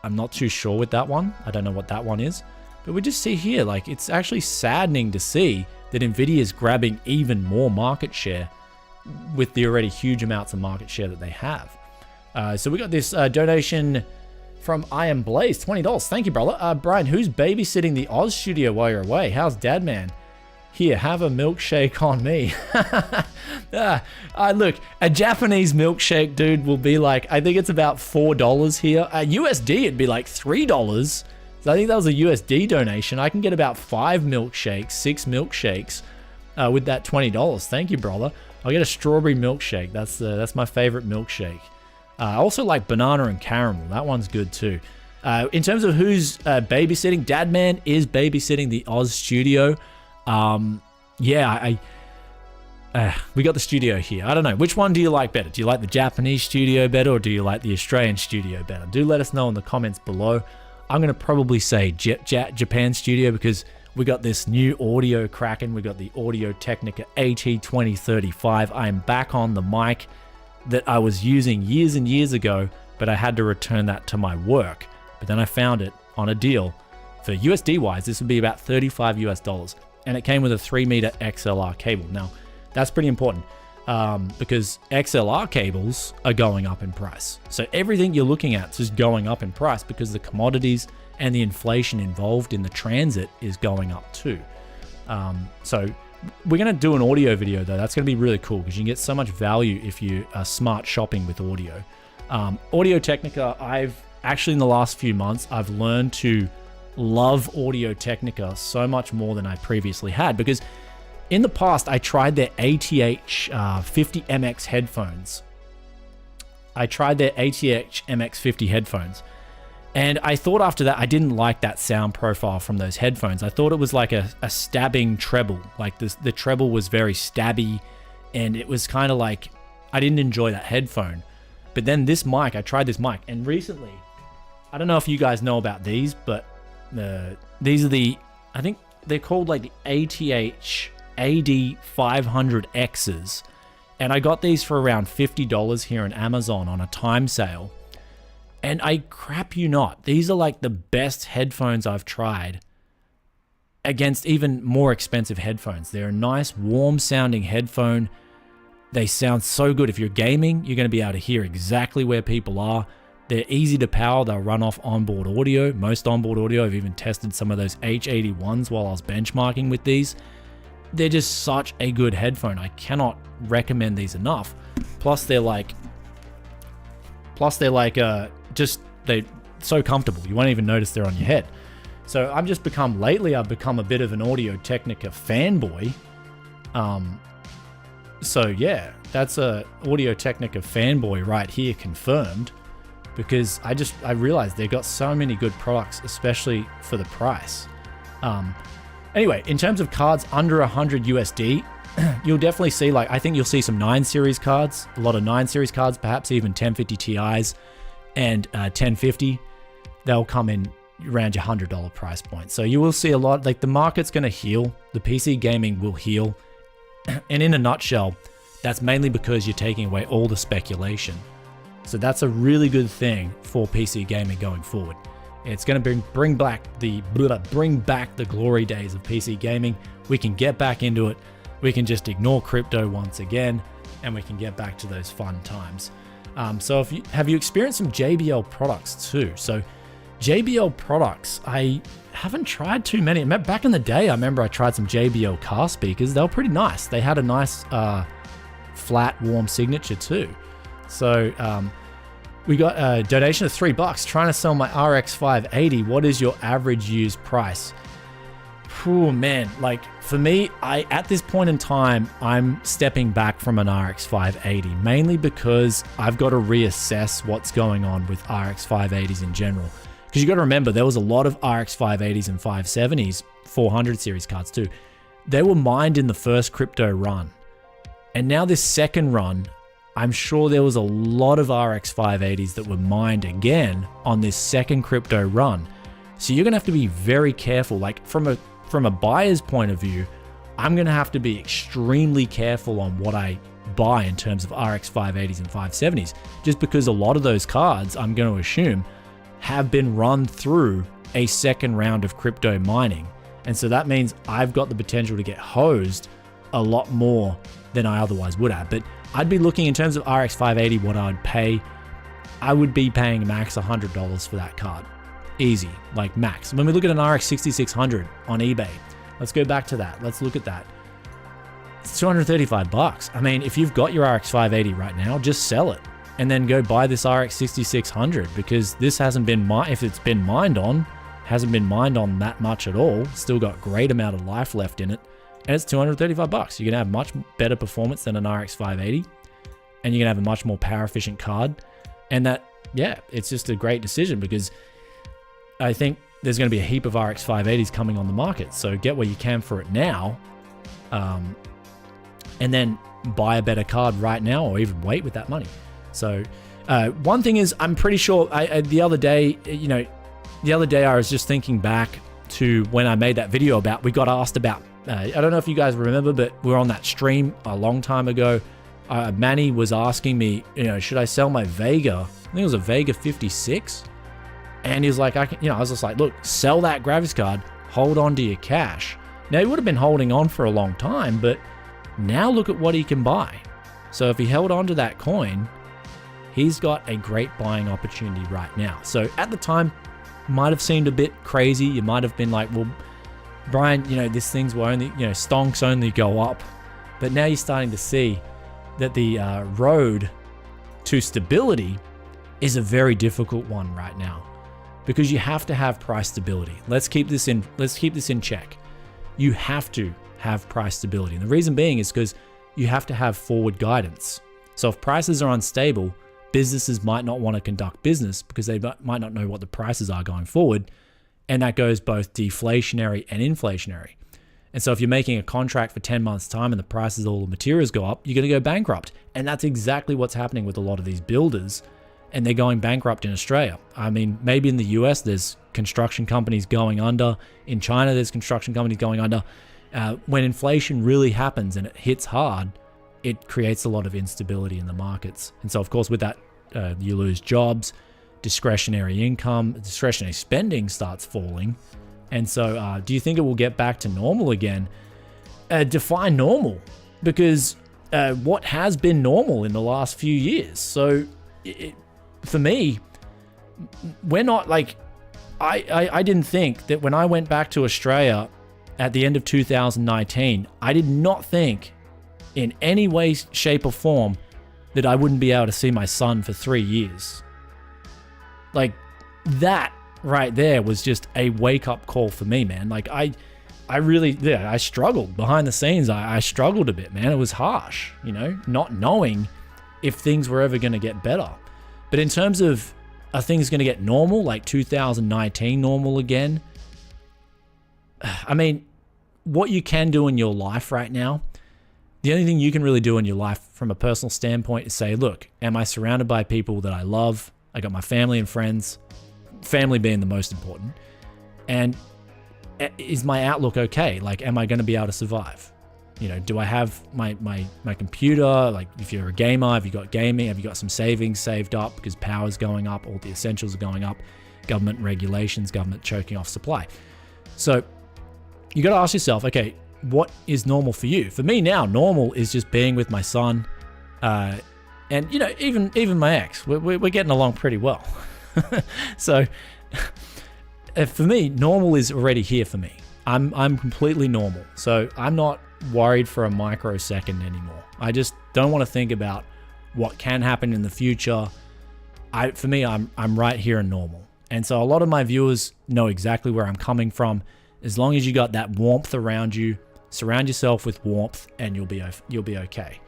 I'm not too sure with that one. I don't know what that one is. But we just see here, like, it's actually saddening to see that NVIDIA is grabbing even more market share with the already huge amounts of market share that they have. So we got this donation from I Am Blaze, $20. Thank you, brother. Brian, who's babysitting the Oz studio while you're away? How's Dad Man? Here, have a milkshake on me. Look, a Japanese milkshake, dude, will be like, I think it's about $4 here. USD, it'd be like $3. So I think that was a USD donation. I can get about 5 milkshakes, 6 milkshakes with that $20. Thank you, brother. I'll get a strawberry milkshake. That's my favorite milkshake. I also like banana and caramel. That one's good too. In terms of who's babysitting, Dadman is babysitting the Oz studio. We got the studio here. I don't know. Which one do you like better? Do you like the Japanese studio better, or do you like the Australian studio better? Do let us know in the comments below. I'm going to probably say Japan studio, because we got this new audio cracking. We got the Audio Technica AT2035. I am back on the mic that I was using years and years ago, but I had to return that to my work. But then I found it on a deal for USD wise. This would be about $35 US. And it came with a 3-meter XLR cable. Now, that's pretty important because XLR cables are going up in price. So everything you're looking at is just going up in price because the commodities and the inflation involved in the transit is going up too. So we're going to do an audio video though. That's going to be really cool because you can get so much value if you are smart shopping with audio. Audio Technica, I've actually in the last few months, I've learned to love Audio Technica so much more than I previously had, because in the past I tried their ATH 50MX headphones. And I thought after that I didn't like that sound profile from those headphones. I thought it was like a stabbing treble. Like the treble was very stabby, and it was kind of like I didn't enjoy that headphone. But then this mic, I tried this mic, and recently, I don't know if you guys know about these, but these are I think they're called like the ATH AD500Xs, and I got these for around $50 here on Amazon on a time sale. And I crap you not, these are like the best headphones I've tried against even more expensive headphones. They're a nice warm sounding headphone. They sound so good. If you're gaming, you're going to be able to hear exactly where people are. They're easy to power. They'll run off onboard audio. Most onboard audio. I've even tested some of those H81s while I was benchmarking with these. They're just such a good headphone. I cannot recommend these enough. Plus they're so comfortable. You won't even notice they're on your head. So I've become a bit of an Audio Technica fanboy. So yeah, that's a Audio Technica fanboy right here, confirmed. Because I realized they've got so many good products, especially for the price. Anyway, in terms of cards under 100 USD, you'll definitely see, like, I think you'll see some 9 series cards, a lot of 9 series cards, perhaps even 1050 Ti's and 1050. They'll come in around your $100 price point. So you will see a lot, like the market's going to heal. The PC gaming will heal. And in a nutshell, that's mainly because you're taking away all the speculation. So that's a really good thing for PC gaming going forward. It's going to bring back the glory days of PC gaming. We can get back into it. We can just ignore crypto once again, and we can get back to those fun times. So have you experienced some JBL products too? So JBL products, I haven't tried too many. Back in the day, I remember I tried some JBL car speakers. They were pretty nice. They had a nice flat, warm signature too. So we got a donation of $3. Trying to sell my RX 580. What is your average used price? Oh man, like for me, at this point in time, I'm stepping back from an RX 580, mainly because I've got to reassess what's going on with RX 580s in general. Because you got to remember, there was a lot of RX 580s and 570s, 400 series cards too. They were mined in the first crypto run. And now this second run, I'm sure there was a lot of RX 580s that were mined again on this second crypto run. So you're going to have to be very careful. Like from a buyer's point of view, I'm going to have to be extremely careful on what I buy in terms of RX 580s and 570s, just because a lot of those cards, I'm going to assume, have been run through a second round of crypto mining. And so that means I've got the potential to get hosed a lot more than I otherwise would have. But I'd be looking in terms of RX 580, what I would pay. I would be paying max $100 for that card. Easy, like max. When we look at an RX 6600 on eBay, let's go back to that. Let's look at that. It's $235. I mean, if you've got your RX 580 right now, just sell it and then go buy this RX 6600, because this hasn't been mined. If it's been mined on, hasn't been mined on that much at all. Still got great amount of life left in it, and it's $235. You're gonna have much better performance than an RX 580, and you're gonna have a much more power efficient card. And that, yeah, it's just a great decision, because I think there's going to be a heap of RX 580s coming on the market. So get what you can for it now, and then buy a better card right now, or even wait with that money. So one thing is, I'm pretty sure the other day I was just thinking back to when I made that video about, we got asked about, I don't know if you guys remember, but we were on that stream a long time ago. Manny was asking me, should I sell my Vega? I think it was a Vega 56. And he was like, I was just like, look, sell that graphics card, hold on to your cash. Now, he would have been holding on for a long time, but now look at what he can buy. So if he held on to that coin, he's got a great buying opportunity right now. So at the time, might have seemed a bit crazy. You might have been like, well, Brian, this thing's will only, stonks only go up. But now you're starting to see that the road to stability is a very difficult one right now, because you have to have price stability. Let's keep this in check. You have to have price stability. And the reason being is because you have to have forward guidance. So if prices are unstable, businesses might not want to conduct business because they might not know what the prices are going forward. And that goes both deflationary and inflationary. And so if you're making a contract for 10 months time and the prices of all the materials go up, you're going to go bankrupt. And that's exactly what's happening with a lot of these builders. And they're going bankrupt in Australia. I mean, maybe in the US, there's construction companies going under. In China, there's construction companies going under. When inflation really happens and it hits hard, it creates a lot of instability in the markets. And so, of course, with that, you lose jobs, discretionary income, discretionary spending starts falling. And so do you think it will get back to normal again? Define normal, because what has been normal in the last few years? So for me, we're not like, I didn't think that when I went back to Australia at the end of 2019, I did not think in any way, shape or form that I wouldn't be able to see my son for 3 years. Like that right there was just a wake up call for me, man. Like I really, I struggled behind the scenes. I struggled a bit, man. It was harsh, not knowing if things were ever going to get better. But in terms of, are things going to get normal, like 2019 normal again? I mean, what you can do in your life right now, the only thing you can really do in your life from a personal standpoint is say, look, am I surrounded by people that I love? I got my family and friends, family being the most important. And is my outlook okay? Like, am I going to be able to survive? Do I have my computer? Like, if you're a gamer, have you got gaming? Have you got some savings saved up because power's going up, all the essentials are going up? government regulations, government choking off supply. So you got to ask yourself, okay, what is normal for you? For me now, normal is just being with my son, and you know, even my ex. We're getting along pretty well. So for me, normal is already here for me. I'm completely normal. So I'm not worried for a microsecond anymore. I just don't want to think about what can happen in the future. For me, I'm right here in normal. And so a lot of my viewers know exactly where I'm coming from. As long as you got that warmth around you, surround yourself with warmth, and you'll be okay.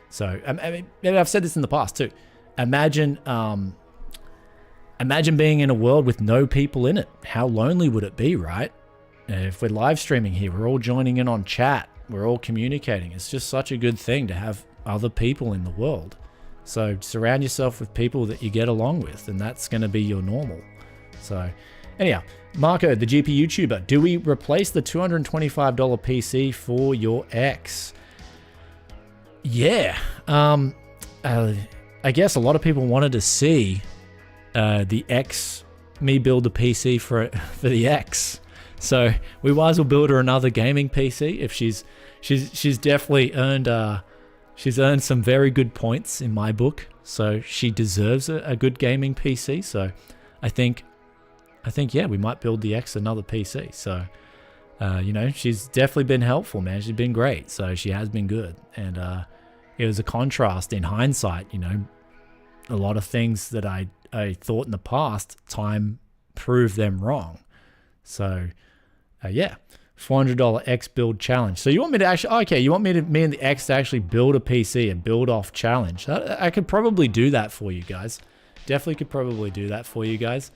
So I mean, I've said this in the past too. Imagine being in a world with no people in it. How lonely would it be, right? If we're live streaming here, we're all joining in on chat. We're all communicating. It's just such a good thing to have other people in the world. So surround yourself with people that you get along with, and that's going to be your normal. So anyhow, Marco, the GP YouTuber, do we replace the $225 PC for your ex? Yeah. I guess a lot of people wanted to see the ex, me build a PC for the ex. So we might as well build her another gaming PC. If she's definitely earned she's earned some very good points in my book. So she deserves a good gaming PC. So I think yeah, we might build the ex another PC. So you know, she's definitely been helpful, man. She's been great. So she has been good. And it was a contrast in hindsight, you know, a lot of things that I thought in the past, time proved them wrong. So yeah, $400 X build challenge. So you want me to actually, okay, you want me and the X to actually build a PC and build off challenge. I could probably do that for you guys. Definitely could probably do that for you guys.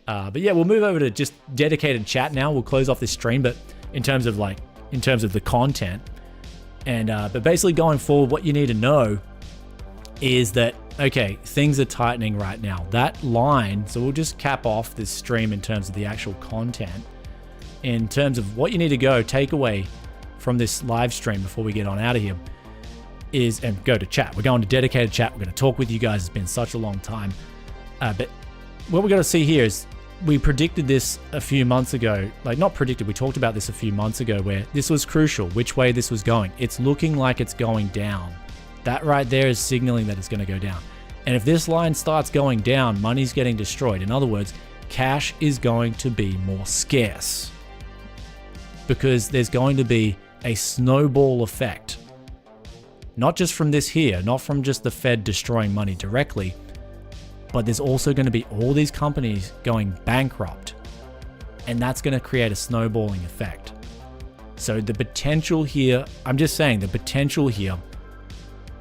But yeah, we'll move over to just dedicated chat now. We'll close off this stream, but in terms of the content, and but basically going forward, what you need to know is that, okay, things are tightening right now. That line, so we'll just cap off this stream in terms of the actual content. In terms of what you need to take away from this live stream before we get on out of here is, and go to chat. We're going to dedicated chat. We're going to talk with you guys. It's been such a long time. But what we're going to see here is, we predicted this a few months ago. Like, not predicted, we talked about this a few months ago, where this was crucial, which way this was going. It's looking like it's going down. That right there is signaling that it's going to go down. And if this line starts going down, money's getting destroyed. In other words, cash is going to be more scarce, because there's going to be a snowball effect. Not just from this here, not from just the Fed destroying money directly, but there's also going to be all these companies going bankrupt, and that's going to create a snowballing effect. So the potential here, I'm just saying, the potential here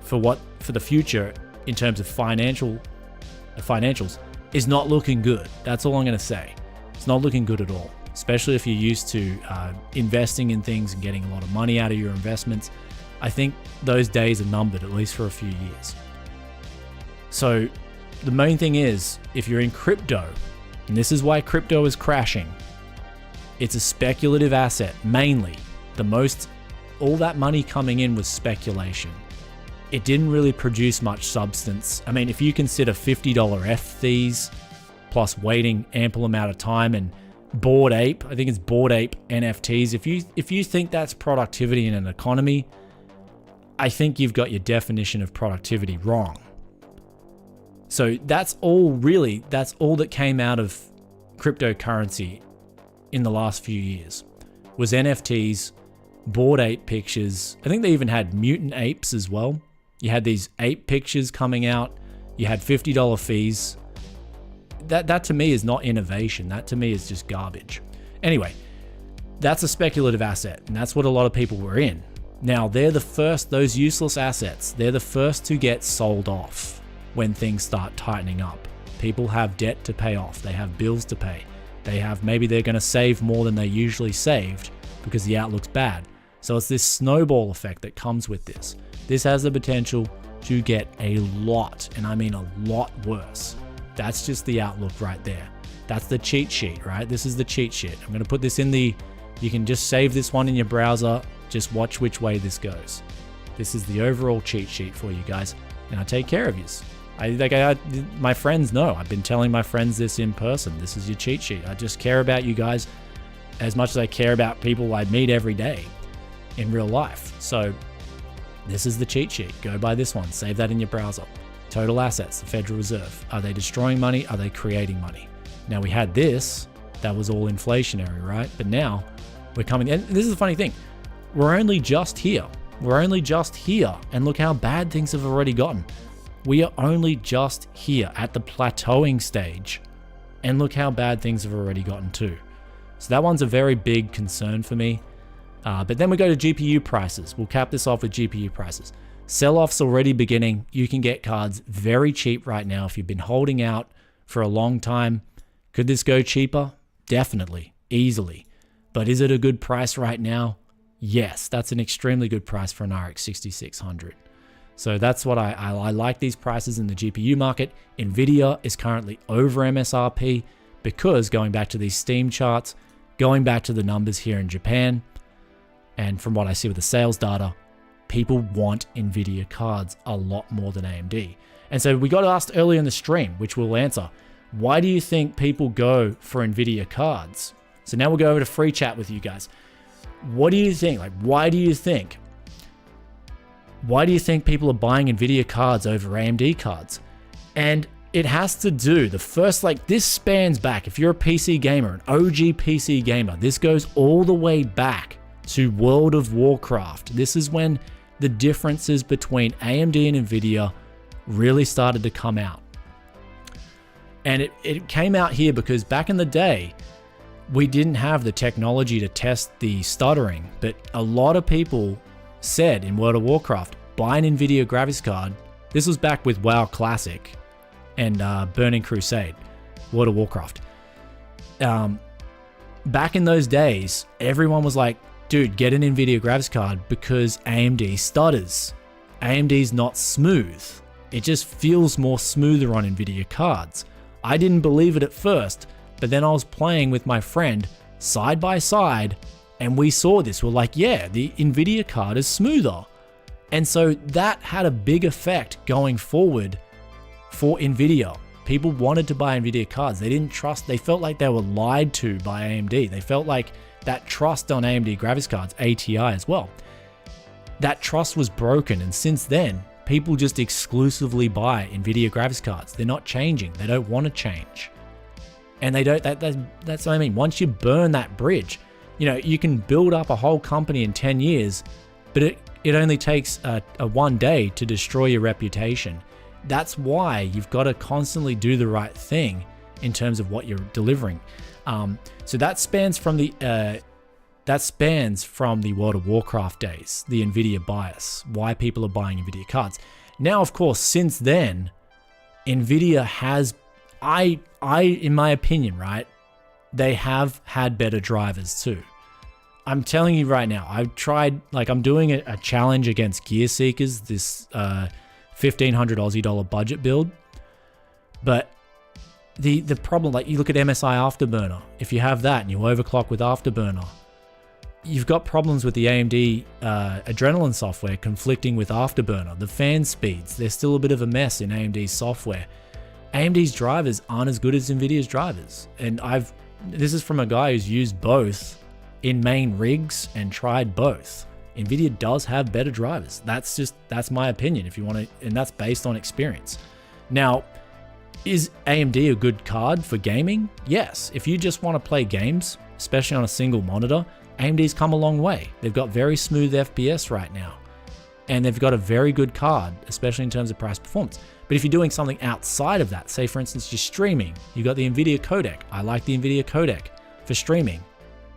for the future in terms of financials is not looking good. That's all I'm going to say. It's not looking good at all, especially if you're used to investing in things and getting a lot of money out of your investments. I think those days are numbered, at least for a few years. So the main thing is, if you're in crypto, and this is why crypto is crashing, it's a speculative asset mainly. All that money coming in was speculation. It didn't really produce much substance. I mean, if you consider $50 FTs plus waiting ample amount of time, and Bored Ape, I think it's Bored Ape NFTs. If you think that's productivity in an economy, I think you've got your definition of productivity wrong. So that's all that came out of cryptocurrency in the last few years, was NFTs, Bored Ape pictures. I think they even had mutant apes as well. You had these ape pictures coming out. You had $50 fees. That to me is not innovation. That to me is just garbage. Anyway, that's a speculative asset, and that's what a lot of people were in. Now, they're the first, those useless assets, they're the first to get sold off when things start tightening up. People have debt to pay off. They have bills to pay. Maybe they're going to save more than they usually saved because the outlook's bad. So it's this snowball effect that comes with this. This has the potential to get a lot, and I mean a lot worse. That's just the outlook right there. That's the cheat sheet, right? This is the cheat sheet. I'm going to put this in you can just save this one in your browser. Just watch which way this goes. This is the overall cheat sheet for you guys, and I take care of yous. My friends know. I've been telling my friends this in person. This is your cheat sheet. I just care about you guys as much as I care about people I meet every day in real life. So this is the cheat sheet. Go buy this one. Save that in your browser. Total assets, the Federal Reserve. Are they destroying money? Are they creating money? Now we had this. That was all inflationary, right? But now we're coming, and this is the funny thing. We're only just here. We're only just here. And look how bad things have already gotten. We are only just here at the plateauing stage. And look how bad things have already gotten too. So that one's a very big concern for me. But then we go to GPU prices. We'll cap this off with GPU prices. Sell-off's already beginning. You can get cards very cheap right now if you've been holding out for a long time. Could this go cheaper? Definitely, easily. But is it a good price right now? Yes, that's an extremely good price for an RX 6600. So that's what I like these prices in the GPU market. NVIDIA is currently over MSRP because going back to these Steam charts, going back to the numbers here in Japan, and from what I see with the sales data, people want NVIDIA cards a lot more than AMD. And so we got asked earlier in the stream, which we'll answer, why do you think people go for NVIDIA cards? So now we'll go over to free chat with you guys. What do you think? Like, why do you think people are buying NVIDIA cards over AMD cards? And it has to do, this spans back. If you're a PC gamer, an OG PC gamer, this goes all the way back to World of Warcraft. This is when the differences between AMD and NVIDIA really started to come out. And it came out here because back in the day, we didn't have the technology to test the stuttering, but a lot of people said in World of Warcraft, buy an NVIDIA graphics card. This was back with WoW Classic and Burning Crusade, World of Warcraft. Back in those days, everyone was like, dude, get an NVIDIA graphics card because AMD stutters. AMD's not smooth. It just feels more smoother on NVIDIA cards. I didn't believe it at first, but then I was playing with my friend side by side and we saw this. We're like, yeah, the NVIDIA card is smoother. And so that had a big effect going forward for NVIDIA. People wanted to buy NVIDIA cards. They didn't trust, they felt like they were lied to by AMD. They felt like that trust on AMD graphics cards, ATI as well, that trust was broken. And since then, people just exclusively buy NVIDIA graphics cards. They're not changing. They don't want to change. And they don't, that's what I mean. Once you burn that bridge, you can build up a whole company in 10 years, but it only takes a one day to destroy your reputation. That's why you've got to constantly do the right thing in terms of what you're delivering. So that spans from the World of Warcraft days, the NVIDIA bias, why people are buying NVIDIA cards. Now, of course, since then, NVIDIA has, in my opinion, right, they have had better drivers too. I'm telling you right now, I've tried, I'm doing a challenge against Gear Seekers, this 1,500 Aussie dollar budget build, but the problem, you look at MSI Afterburner, if you have that and you overclock with Afterburner, you've got problems with the AMD Adrenalin software conflicting with Afterburner. The fan speeds, they're still a bit of a mess in AMD's software. AMD's drivers aren't as good as NVIDIA's drivers. And this is from a guy who's used both in main rigs and tried both. NVIDIA does have better drivers. That's my opinion, if you want to, and that's based on experience. Now, is AMD a good card for gaming? Yes. If you just want to play games, especially on a single monitor, AMD's come a long way. They've got very smooth FPS right now. And they've got a very good card, especially in terms of price performance. But if you're doing something outside of that, say for instance, you're streaming, you got the NVIDIA codec. I like the NVIDIA codec for streaming,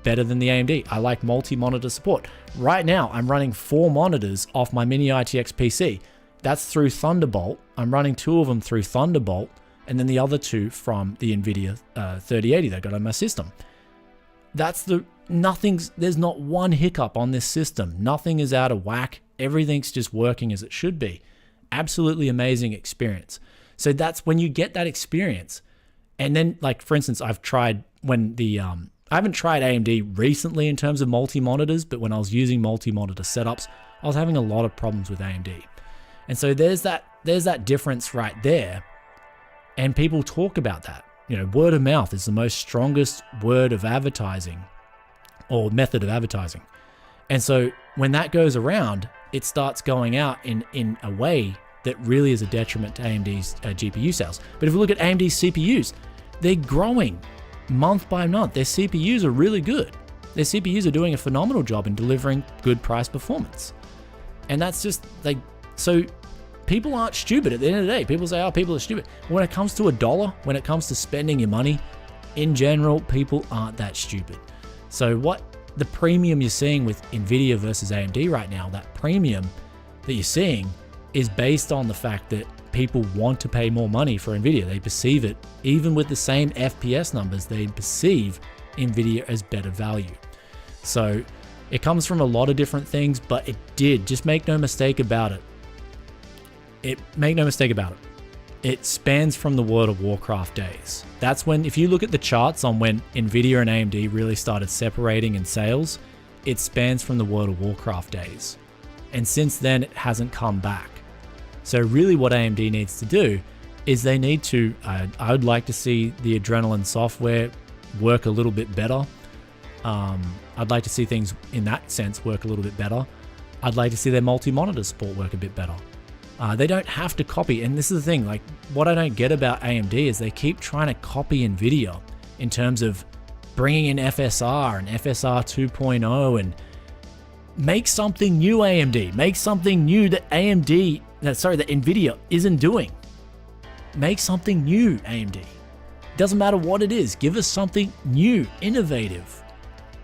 better than the AMD. I like multi-monitor support. Right now, I'm running 4 monitors off my mini ITX PC. That's through Thunderbolt. I'm running 2 of them through Thunderbolt, and then the other 2 from the NVIDIA 3080 that I got on my system. There's not one hiccup on this system. Nothing is out of whack. Everything's just working as it should be. Absolutely amazing experience. So that's when you get that experience. And then, for instance, I've tried I haven't tried AMD recently in terms of multi-monitors, but when I was using multi-monitor setups, I was having a lot of problems with AMD. And so there's that there's that difference right there. And people talk about that. You know, word of mouth is the most strongest word of advertising or method of advertising. And so when that goes around, it starts going out in a way that really is a detriment to AMD's GPU sales. But if we look at AMD's CPUs, they're growing month by month. Their CPUs are really good. Their CPUs are doing a phenomenal job in delivering good price performance. And that's just like, so people aren't stupid at the end of the day. People say, oh, people are stupid. When it comes to a dollar, when it comes to spending your money, in general, people aren't that stupid. So what the premium you're seeing with NVIDIA versus AMD right now, that premium that you're seeing is based on the fact that people want to pay more money for NVIDIA. They perceive it, even with the same FPS numbers, they perceive NVIDIA as better value. So it comes from a lot of different things, but it did. Just make no mistake about it. Make no mistake about it. It spans from the World of Warcraft days. That's when, if you look at the charts on when NVIDIA and AMD really started separating in sales, it spans from the World of Warcraft days. And since then, it hasn't come back. So really what AMD needs to do is they need to, I would like to see the Adrenalin software work a little bit better. I'd like to see things in that sense work a little bit better. I'd like to see their multi-monitor support work a bit better. They don't have to copy, and this is the thing, like what I don't get about AMD is they keep trying to copy NVIDIA in terms of bringing in FSR and FSR 2.0 and make something new AMD, make something new that that NVIDIA isn't doing. Make something new AMD. Doesn't matter what it is, give us something new, innovative.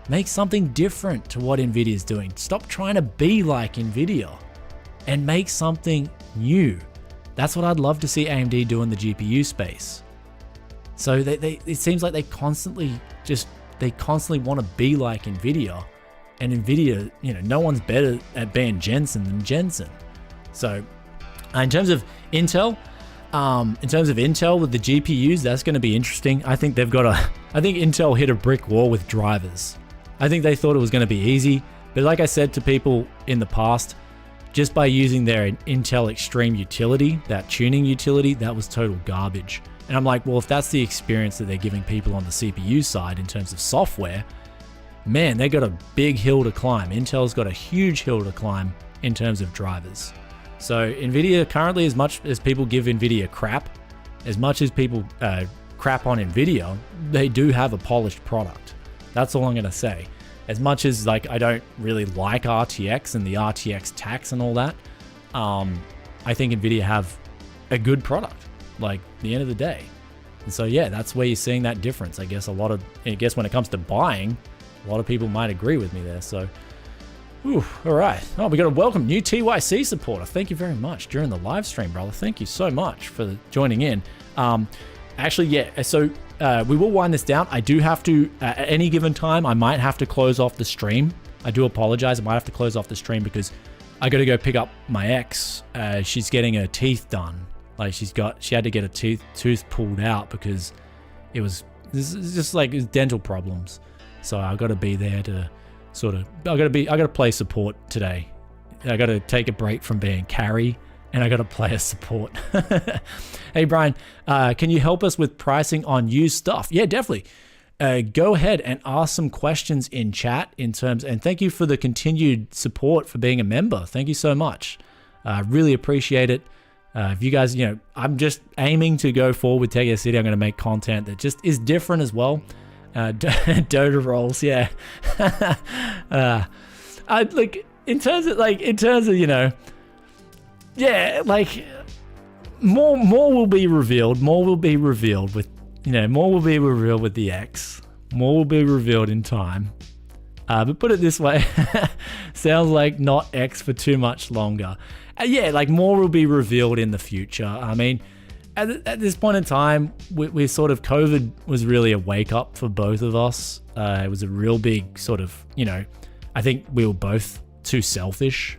Make something different to what NVIDIA is doing. Stop trying to be like NVIDIA and make something new. That's what I'd love to see AMD do in the GPU space. So it seems like they constantly want to be like NVIDIA, and NVIDIA, you know, no one's better at being Jensen than Jensen. So in terms of Intel, with the GPUs, that's going to be interesting. I think Intel hit a brick wall with drivers. I think they thought it was going to be easy, but like I said to people in the past, just by using their Intel Extreme utility, that tuning utility, that was total garbage. And I'm like, well, if that's the experience that they're giving people on the CPU side in terms of software, man, they got a big hill to climb. Intel's got a huge hill to climb in terms of drivers. So NVIDIA currently, as much as people give NVIDIA crap, as much as people crap on NVIDIA, they do have a polished product. That's all I'm going to say. As much as like I don't really like RTX and the RTX tax and all that, I think NVIDIA have a good product, like at the end of the day. And so yeah, that's where you're seeing that difference. I guess when it comes to buying, a lot of people might agree with me there. So, all right. Oh, we got a welcome new TYC supporter. Thank you very much during the live stream, brother. Thank you so much for joining in. Actually, yeah. So we will wind this down. I do have to, at any given time, I might have to close off the stream. I do apologize. I might have to close off the stream because I got to go pick up my ex. She's getting her teeth done. Like she had to get a tooth pulled out because this is just like dental problems. So I got to be there to I got to play support today. I got to take a break from being carry and I got to play a support. Hey, Brian, can you help us with pricing on used stuff? Yeah, definitely. Go ahead and ask some questions in chat and thank you for the continued support for being a member. Thank you so much. Really appreciate it. If you guys, I'm just aiming to go forward with Tech City. I'm going to make content that just is different as well. Dota rolls, yeah. In terms of yeah, like more will be revealed. More will be revealed with the X. More will be revealed in time. But put it this way, sounds like not X for too much longer. Yeah, like more will be revealed in the future. I mean, at this point in time, we sort of, COVID was really a wake up for both of us. It was a real big sort of, I think we were both too selfish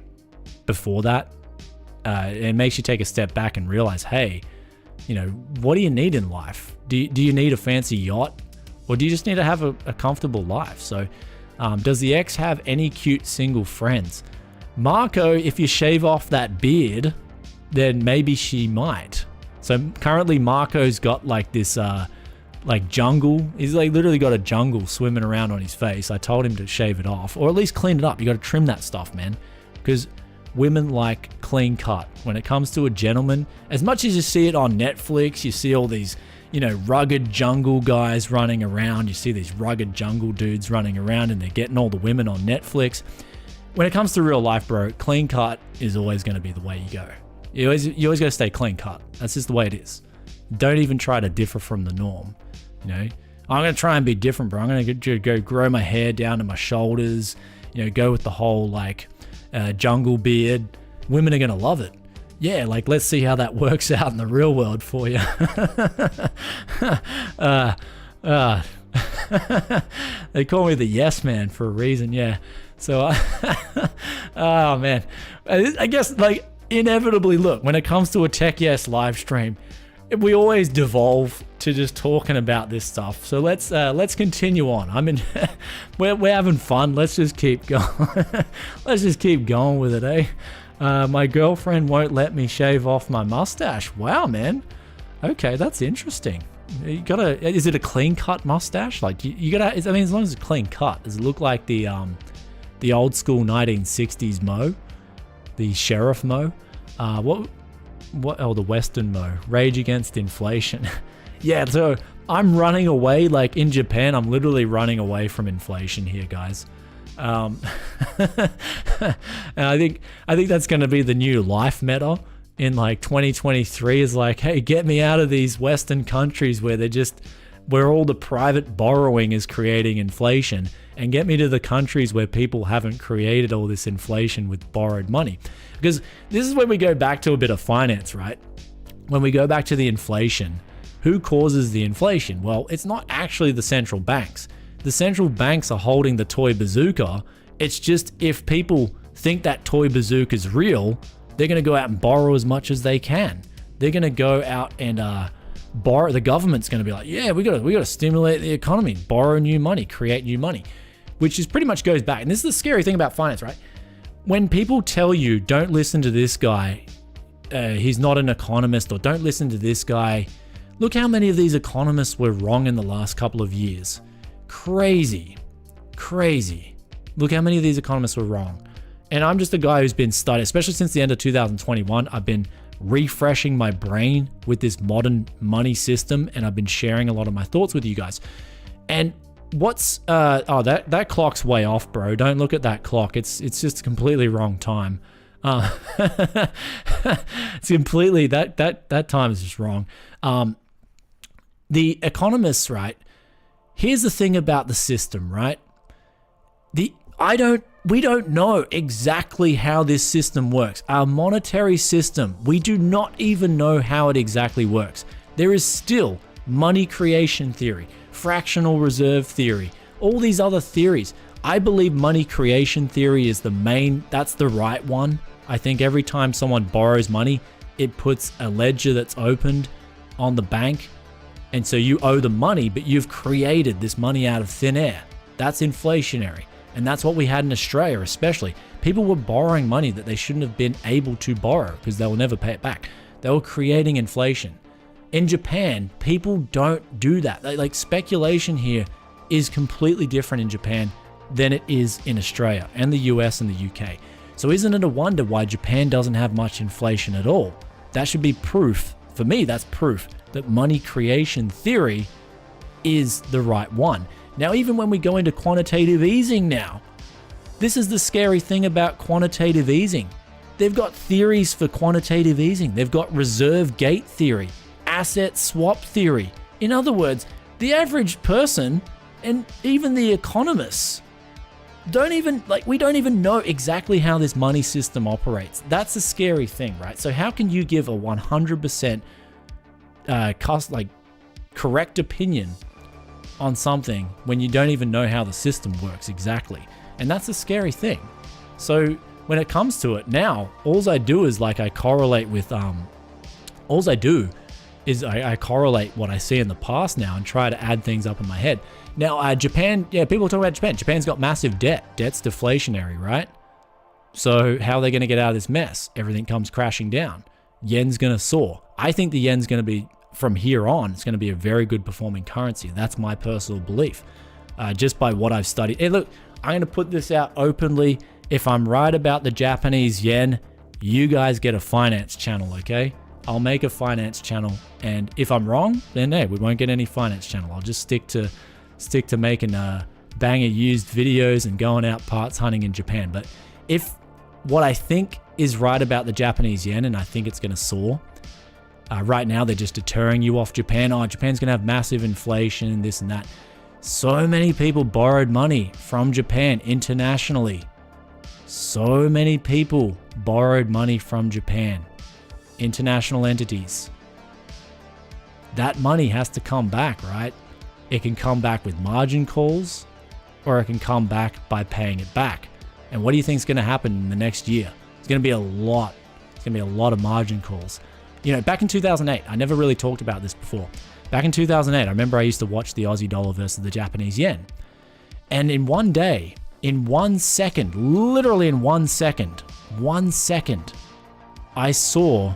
before that. It makes you take a step back and realize, hey, what do you need in life? Do you need a fancy yacht, or do you just need to have a comfortable life? So does the X have any cute single friends? Marco, if you shave off that beard, then maybe she might. So currently Marco's got like this like jungle. He's like literally got a jungle swimming around on his face. I told him to shave it off, or at least clean it up. You got to trim that stuff, man, because women like clean cut. When it comes to a gentleman, as much as you see it on Netflix, you see all these, you know, rugged jungle guys running around. You see these rugged jungle dudes running around and they're getting all the women on Netflix. When it comes to real life, bro, clean cut is always going to be the way you go. You always got to stay clean cut. That's just the way it is. Don't even try to differ from the norm. You know, I'm going to try and be different, bro. I'm going to go grow my hair down to my shoulders, you know, go with the whole like jungle beard. Women are going to love it. Yeah, like let's see how that works out in the real world for you. They call me the yes man for a reason, yeah. So, oh man, I guess like inevitably, look, when it comes to a Tech Yes live stream, we always devolve to just talking about this stuff. So let's continue on. I mean, we're having fun. Let's just keep going. Let's just keep going with it, eh? My girlfriend won't let me shave off my mustache. Wow, man. Okay, that's interesting. You gotta. Is it a clean cut mustache? Like you gotta. I mean, as long as it's clean cut, does it look like the old school 1960s Mo, the Sheriff Mo? What? Oh, the Western Mo. Rage Against Inflation. Yeah, so I'm running away. Like in Japan, I'm literally running away from inflation here, guys. And I think that's going to be the new life meta in like 2023. Is like, hey, get me out of these Western countries where all the private borrowing is creating inflation, and get me to the countries where people haven't created all this inflation with borrowed money. Because this is when we go back to a bit of finance, right? When we go back to the inflation, who causes the inflation? Well, it's not actually the central banks. The central banks are holding the toy bazooka. It's just if people think that toy bazooka is real, they're going to go out and borrow as much as they can. They're going to go out and borrow. The government's going to be like, yeah, we got to stimulate the economy, borrow new money, create new money, which is pretty much goes back. And this is the scary thing about finance, right? When people tell you, don't listen to this guy, he's not an economist, or don't listen to this guy. Look how many of these economists were wrong in the last couple of years. Crazy. Look how many of these economists were wrong. And I'm just a guy who's been studying, especially since the end of 2021, I've been refreshing my brain with this modern money system, and I've been sharing a lot of my thoughts with you guys. And what's that clock's way off, bro. Don't look at that clock. It's just completely wrong time. It's completely that time is just wrong. The economists, right? Here's the thing about the system, right? We don't know exactly how this system works. Our monetary system, we do not even know how it exactly works. There is still money creation theory, fractional reserve theory, all these other theories. I believe money creation theory is that's the right one. I think every time someone borrows money, it puts a ledger that's opened on the bank. And so you owe the money, but you've created this money out of thin air. That's inflationary. And that's what we had in Australia, especially. People were borrowing money that they shouldn't have been able to borrow because they will never pay it back. They were creating inflation. In Japan, people don't do that. Like speculation here is completely different in Japan than it is in Australia and the US and the UK. So isn't it a wonder why Japan doesn't have much inflation at all? That should be proof. For me, that's proof that money creation theory is the right one. Now, even when we go into quantitative easing now, this is the scary thing about quantitative easing. They've got theories for quantitative easing. They've got reserve gate theory, asset swap theory. In other words, the average person and even the economists we don't even know exactly how this money system operates. That's a scary thing, right? So how can you give a 100% correct opinion on something when you don't even know how the system works exactly? And that's a scary thing. So when it comes to it now, all I do is I correlate with I correlate what I see in the past now and try to add things up in my head. Now, Japan, people talk about Japan. Japan's got massive debt. Debt's deflationary, right? So how are they going to get out of this mess? Everything comes crashing down. yen's going to soar. I think the yen's going to be, from here on, it's going to be a very good performing currency. That's my personal belief, just by what I've studied. Hey, look, I'm going to put this out openly. If I'm right about the Japanese yen, you guys get a finance channel, okay? I'll make a finance channel, and if I'm wrong, then hey, we won't get any finance channel. I'll just stick to making banger used videos and going out parts hunting in Japan. But if what I think is right about the Japanese yen, and I think it's going to soar, right now they're just deterring you off Japan. Oh, Japan's going to have massive inflation, this and that. So many people borrowed money from Japan internationally. So many people borrowed money from Japan, international entities. That money has to come back, right? It can come back with margin calls, or it can come back by paying it back. And what do you think is going to happen in the next year? It's going to be a lot. It's going to be a lot of margin calls. You know, back in 2008, I never really talked about this before. Back in 2008, I remember I used to watch the Aussie dollar versus the Japanese yen. And in one day, in 1 second, literally in 1 second, I saw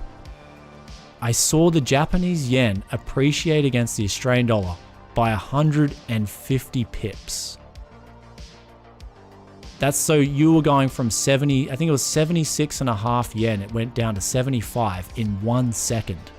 the Japanese yen appreciate against the Australian dollar by 150 pips. That's so you were going from 70, I think it was 76.5 yen. It went down to 75 in 1 second.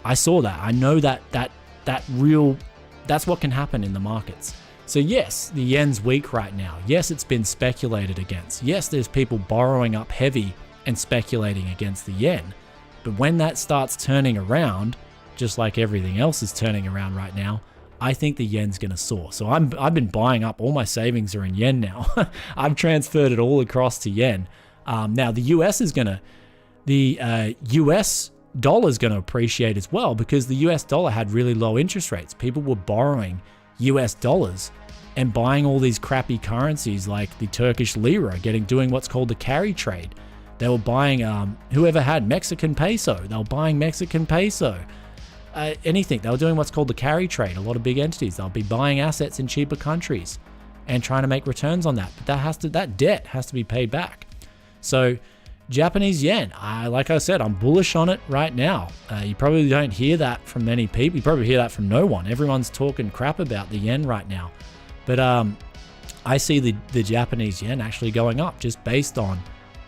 I saw that. I know that's what can happen in the markets. So yes, the yen's weak right now. Yes, it's been speculated against. Yes, there's people borrowing up heavy and speculating against the yen. But when that starts turning around, just like everything else is turning around right now, I think the yen's going to soar. So I've been buying up. All my savings are in yen now. I've transferred it all across to yen. Now the US dollar is going to appreciate as well, because the US dollar had really low interest rates. People were borrowing US dollars and buying all these crappy currencies like the Turkish lira, doing what's called the carry trade. They were buying whoever had Mexican peso. They were buying Mexican peso. Anything. They were doing what's called the carry trade. A lot of big entities, they'll be buying assets in cheaper countries and trying to make returns on that. But that debt has to be paid back. So Japanese yen, like I said, I'm bullish on it right now. You probably don't hear that from many people. You probably hear that from no one. Everyone's talking crap about the yen right now. But I see the Japanese yen actually going up just based on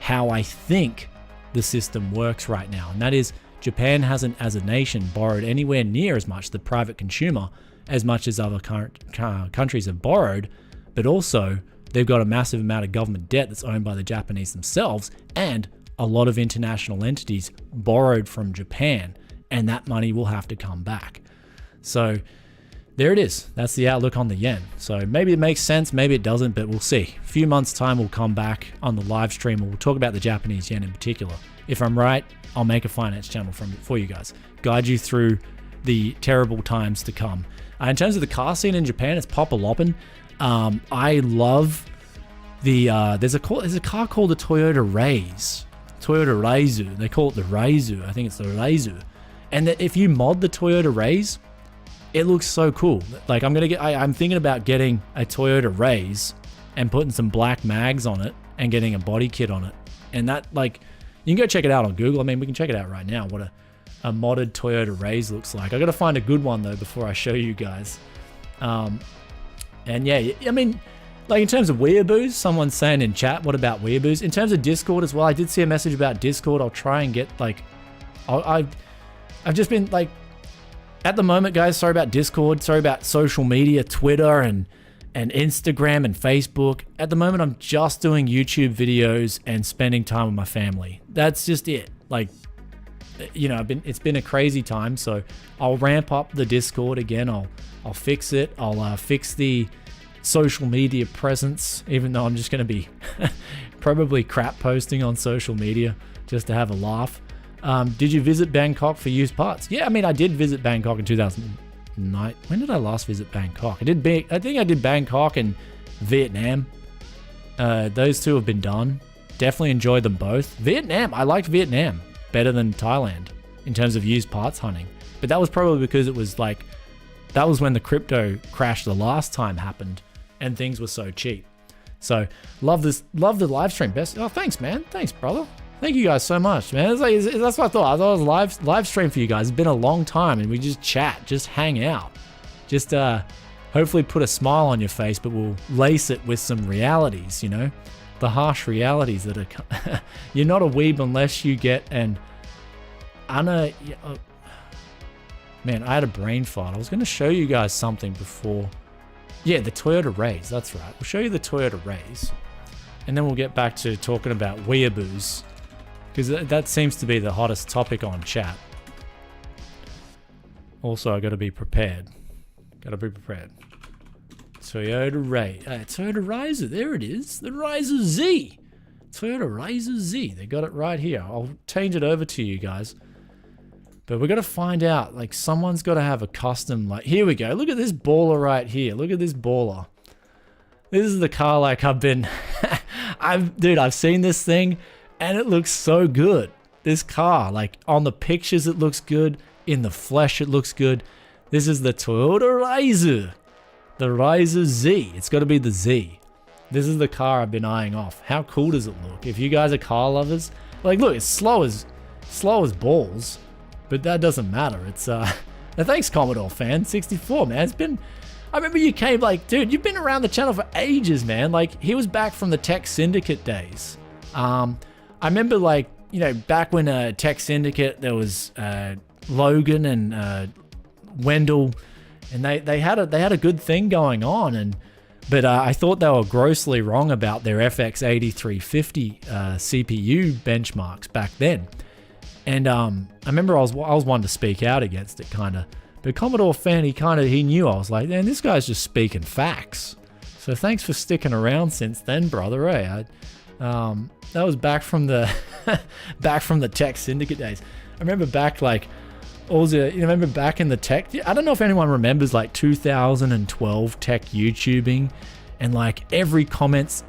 how I think the system works right now. And that is, Japan hasn't, as a nation, borrowed anywhere near as much, the private consumer, as much as other countries have borrowed, but also they've got a massive amount of government debt that's owned by the Japanese themselves, and a lot of international entities borrowed from Japan, and that money will have to come back. So there it is. That's the outlook on the yen. So maybe it makes sense, maybe it doesn't, but we'll see. A few months' time, we'll come back on the live stream, and we'll talk about the Japanese yen in particular. If I'm right, I'll make a finance channel for you guys, guide you through the terrible times to come. In terms of the car scene in Japan, it's pop-a-loppin'. I love the there's a car called the Toyota RAIZE. Toyota RAIZE. They call it the RAIZE. I think it's the RAIZE. And if you mod the Toyota RAIZE, it looks so cool. Like I'm thinking about getting a Toyota RAIZE and putting some black mags on it and getting a body kit on it. And that, like, you can go check it out on Google. I mean, we can check it out right now, what a modded Toyota RAIZE looks like. I got to find a good one though before I show you guys. And yeah, I mean, like in terms of weeaboos, someone's saying in chat, what about weeaboos? In terms of Discord as well, I did see a message about Discord. I'll try and get like, I've just been like, at the moment, guys, sorry about Discord, sorry about social media, Twitter and Instagram and Facebook. At the moment, I'm just doing YouTube videos and spending time with my family. That's just it. Like, you know, it's been a crazy time, so I'll ramp up the Discord again. I'll fix it. I'll fix the social media presence, even though I'm just going to be probably crap posting on social media just to have a laugh. Did you visit Bangkok for used parts? Yeah, I mean, I did visit Bangkok in 2009. When did I last visit Bangkok? I think I did Bangkok and Vietnam. Those two have been done. Definitely enjoyed them both. Vietnam, I liked Vietnam better than Thailand in terms of used parts hunting. But that was probably because it was like, that was when the crypto crash the last time happened and things were so cheap. So love the live stream. Best. Oh, thanks, man. Thanks, brother. Thank you guys so much, man. That's what I thought. I thought it was live stream for you guys. It's been a long time, and we just chat, just hang out, just hopefully put a smile on your face, but we'll lace it with some realities, you know, the harsh realities that are. You're not a weeb unless you get an man, I had a brain fart. I was going to show you guys something before. Yeah, the Toyota RAIZE. That's right. We'll show you the Toyota RAIZE, and then we'll get back to talking about weeaboos, because that seems to be the hottest topic on chat. Also, I got to be prepared. Got to be prepared. Toyota RAIZE. Toyota RAIZE. There it is. The RAIZE Z. Toyota RAIZE Z. They got it right here. I'll change it over to you guys. But we're going to find out. Like, someone's got to have a custom. Like, here we go. Look at this baller right here. Look at this baller. This is the car. Like, I've been. Dude, I've seen this thing. And it looks so good. This car, like on the pictures, it looks good. In the flesh, it looks good. This is the Toyota RAIZE. The RAIZE Z. It's got to be the Z. This is the car I've been eyeing off. How cool does it look? If you guys are car lovers, like, look, it's slow as balls, but that doesn't matter. It's thanks Commodore fan 64, man. It's been. I remember you came, like, dude, you've been around the channel for ages, man. Like, he was back from the Tech Syndicate days. I remember, like, you know, back when Tech Syndicate, there was Logan and Wendell, and they had a good thing going on, but I thought they were grossly wrong about their FX 8350 CPU benchmarks back then. And I remember I was one to speak out against it, kind of. But Commodore fan, he knew. I was like, man, this guy's just speaking facts. So thanks for sticking around since then, brother. That was back from the Tech Syndicate days. I remember back, like, remember back in the tech. I don't know if anyone remembers, like, 2012 tech YouTubing, and like every comment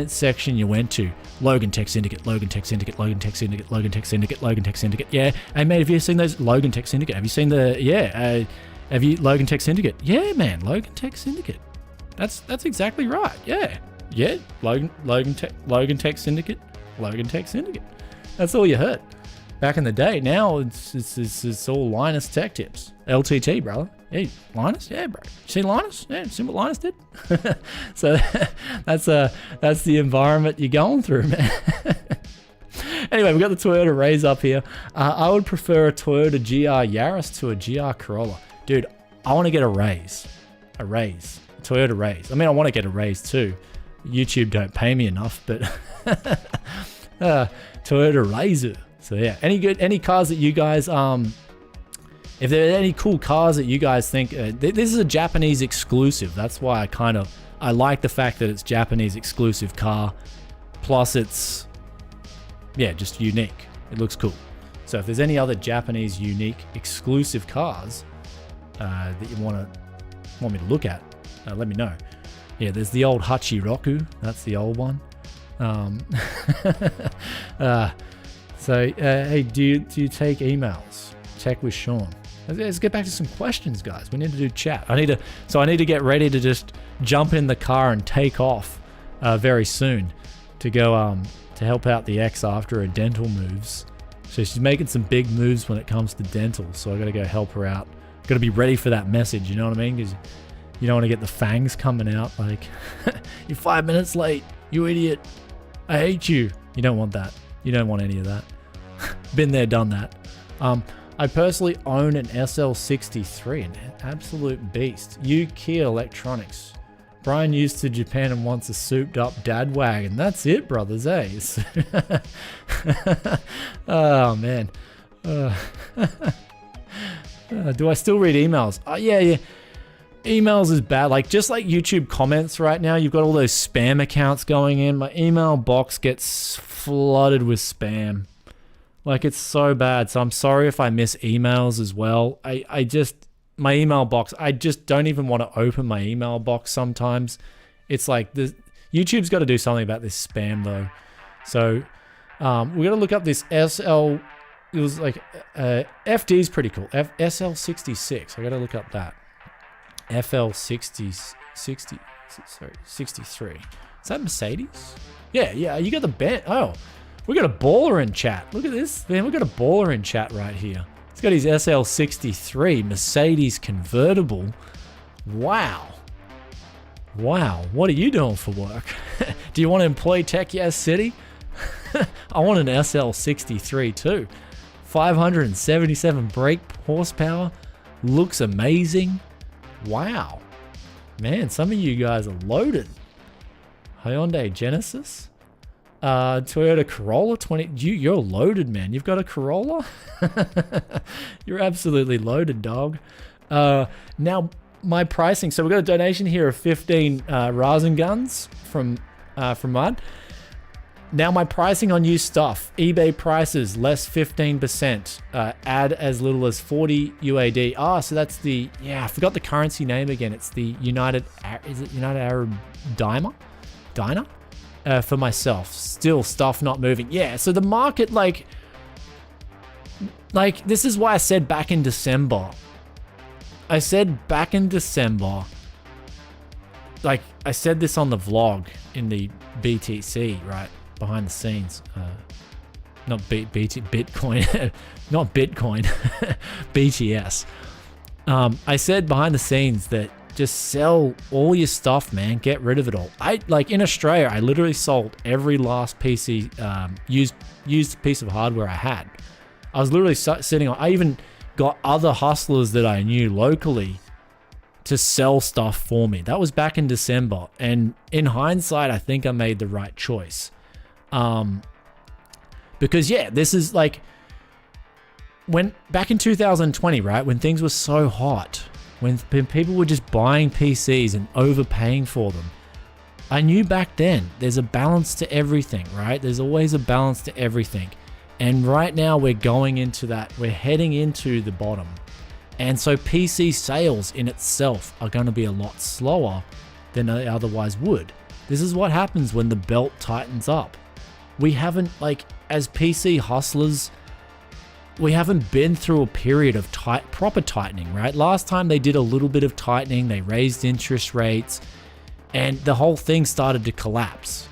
section you went to, Logan Tech Syndicate, Logan Tech Syndicate, Logan Tech Syndicate, Logan Tech Syndicate, Logan Tech Syndicate. Yeah, hey mate, have you seen those Logan Tech Syndicate? Have you seen have you Logan Tech Syndicate? Yeah, man, Logan Tech Syndicate. That's exactly right. Yeah. Logan Tech Syndicate, Logan Tech Syndicate. That's all you heard back in the day. Now it's all Linus Tech Tips. LTT, brother. Hey, Linus? Yeah, bro. You see Linus? Yeah, see what Linus did? So that's the environment you're going through, man. Anyway, we've got the Toyota RAIZE up here. I would prefer a Toyota GR Yaris to a GR Corolla. Dude, I want to get a RAIZE. Toyota RAIZE. I mean, I want to get a RAIZE too. YouTube don't pay me enough, but Toyota RAIZE. So yeah, any cars that you guys if there are any cool cars that you guys think this is a Japanese exclusive. That's why I like the fact that it's Japanese exclusive car. Plus it's just unique. It looks cool. So if there's any other Japanese unique exclusive cars that you want me to look at, let me know. Yeah, there's the old Hachiroku. That's the old one. Hey, do you take emails? Check with Sean. Let's get back to some questions, guys. We need to do chat. I need to get ready to just jump in the car and take off very soon to go to help out the ex after her dental moves. So she's making some big moves when it comes to dental. So I got to go help her out. Got to be ready for that message. You know what I mean? Because you don't want to get the fangs coming out like, you're 5 minutes late, you idiot. I hate you. You don't want that. You don't want any of that. Been there, done that. I personally own an SL63, an absolute beast. Kia Electronics. Brian used to Japan and wants a souped up dad wagon. That's it, brothers, eh? Oh, man. Do I still read emails? Oh, yeah. Emails is bad. Like, just like YouTube comments right now, you've got all those spam accounts going in. My email box gets flooded with spam. Like, it's so bad. So I'm sorry if I miss emails as well. My email box, I just don't even want to open my email box sometimes. It's like, YouTube's got to do something about this spam though. So we got to look up this SL, it was like, FD is pretty cool. SL66, I got to look up that. FL63. Is that Mercedes? Yeah, you got the band. Oh, We got a baller in chat. Look at this, man. We got a baller in chat right here. He's got his SL63 Mercedes convertible. Wow. Wow. What are you doing for work? Do you want to employ Tech Yes City? I want an SL63 too. 577 brake horsepower. Looks amazing. Wow. Man, some of you guys are loaded. Hyundai Genesis. Toyota Corolla 20. You're loaded, man. You've got a Corolla? You're absolutely loaded, dog. Now, my pricing. So we've got a donation here of 15 Ryzen guns from Mud. Now my pricing on used stuff. eBay prices less 15%. Add as little as 40 UAD. So that's the, I forgot the currency name again. It's the United Arab Dinar? For myself. Still stuff not moving. Yeah, so the market, like this is why I said back in December. I said this on the vlog in the BTC, right? Behind the scenes. Not Bitcoin. Not Bitcoin. BTS. I said behind the scenes that just sell all your stuff, man. Get rid of it all. In Australia, I literally sold every last PC, used piece of hardware I had. I was literally sitting on, I even got other hustlers that I knew locally to sell stuff for me. That was back in December. And in hindsight, I think I made the right choice. Because this is like when back in 2020, right? When things were so hot, when people were just buying PCs and overpaying for them. I knew back then there's a balance to everything, right? There's always a balance to everything. And right now we're going into that. We're heading into the bottom. And so PC sales in itself are going to be a lot slower than they otherwise would. This is what happens when the belt tightens up. We haven't, as PC hustlers, we haven't been through a period of proper tightening, right? Last time they did a little bit of tightening, they raised interest rates, and the whole thing started to collapse.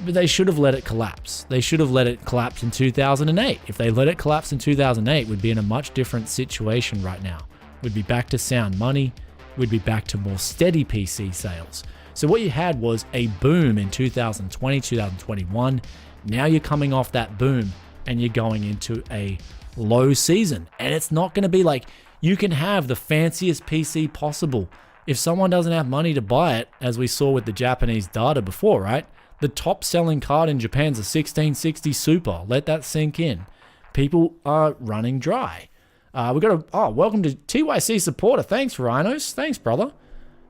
But they should have let it collapse. They should have let it collapse in 2008. If they let it collapse in 2008, we'd be in a much different situation right now. We'd be back to sound money. We'd be back to more steady PC sales. So what you had was a boom in 2020, 2021. Now you're coming off that boom and you're going into a low season. And it's not going to be like you can have the fanciest PC possible. If someone doesn't have money to buy it, as we saw with the Japanese data before, right? The top selling card in Japan's a 1660 Super. Let that sink in. People are running dry. We got welcome to TYC supporter. Thanks, Rhinos. Thanks, brother.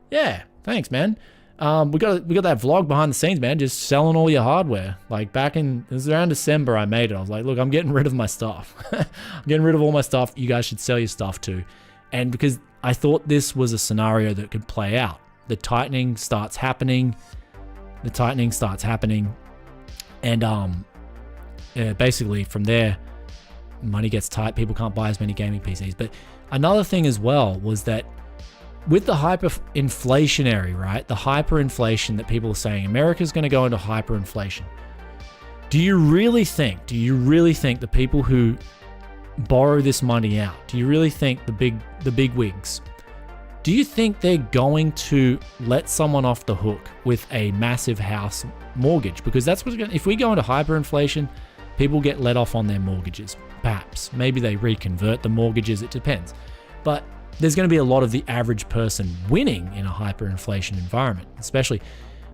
Yeah, thanks, man. We got that vlog behind the scenes, man. Just selling all your hardware. Like it was around December I made it. I was like, look, I'm getting rid of my stuff. I'm getting rid of all my stuff. You guys should sell your stuff too. And because I thought this was a scenario that could play out. The tightening starts happening. And basically from there, money gets tight. People can't buy as many gaming PCs. But another thing as well was that with the hyperinflationary, right? The hyperinflation that people are saying, America's going to go into hyperinflation. Do you really think the people who borrow this money out, do you really think the big wigs, do you think they're going to let someone off the hook with a massive house mortgage? Because that's what's going to, if we go into hyperinflation, people get let off on their mortgages. Perhaps. Maybe they reconvert the mortgages. It depends. But there's going to be a lot of the average person winning in a hyperinflation environment, especially.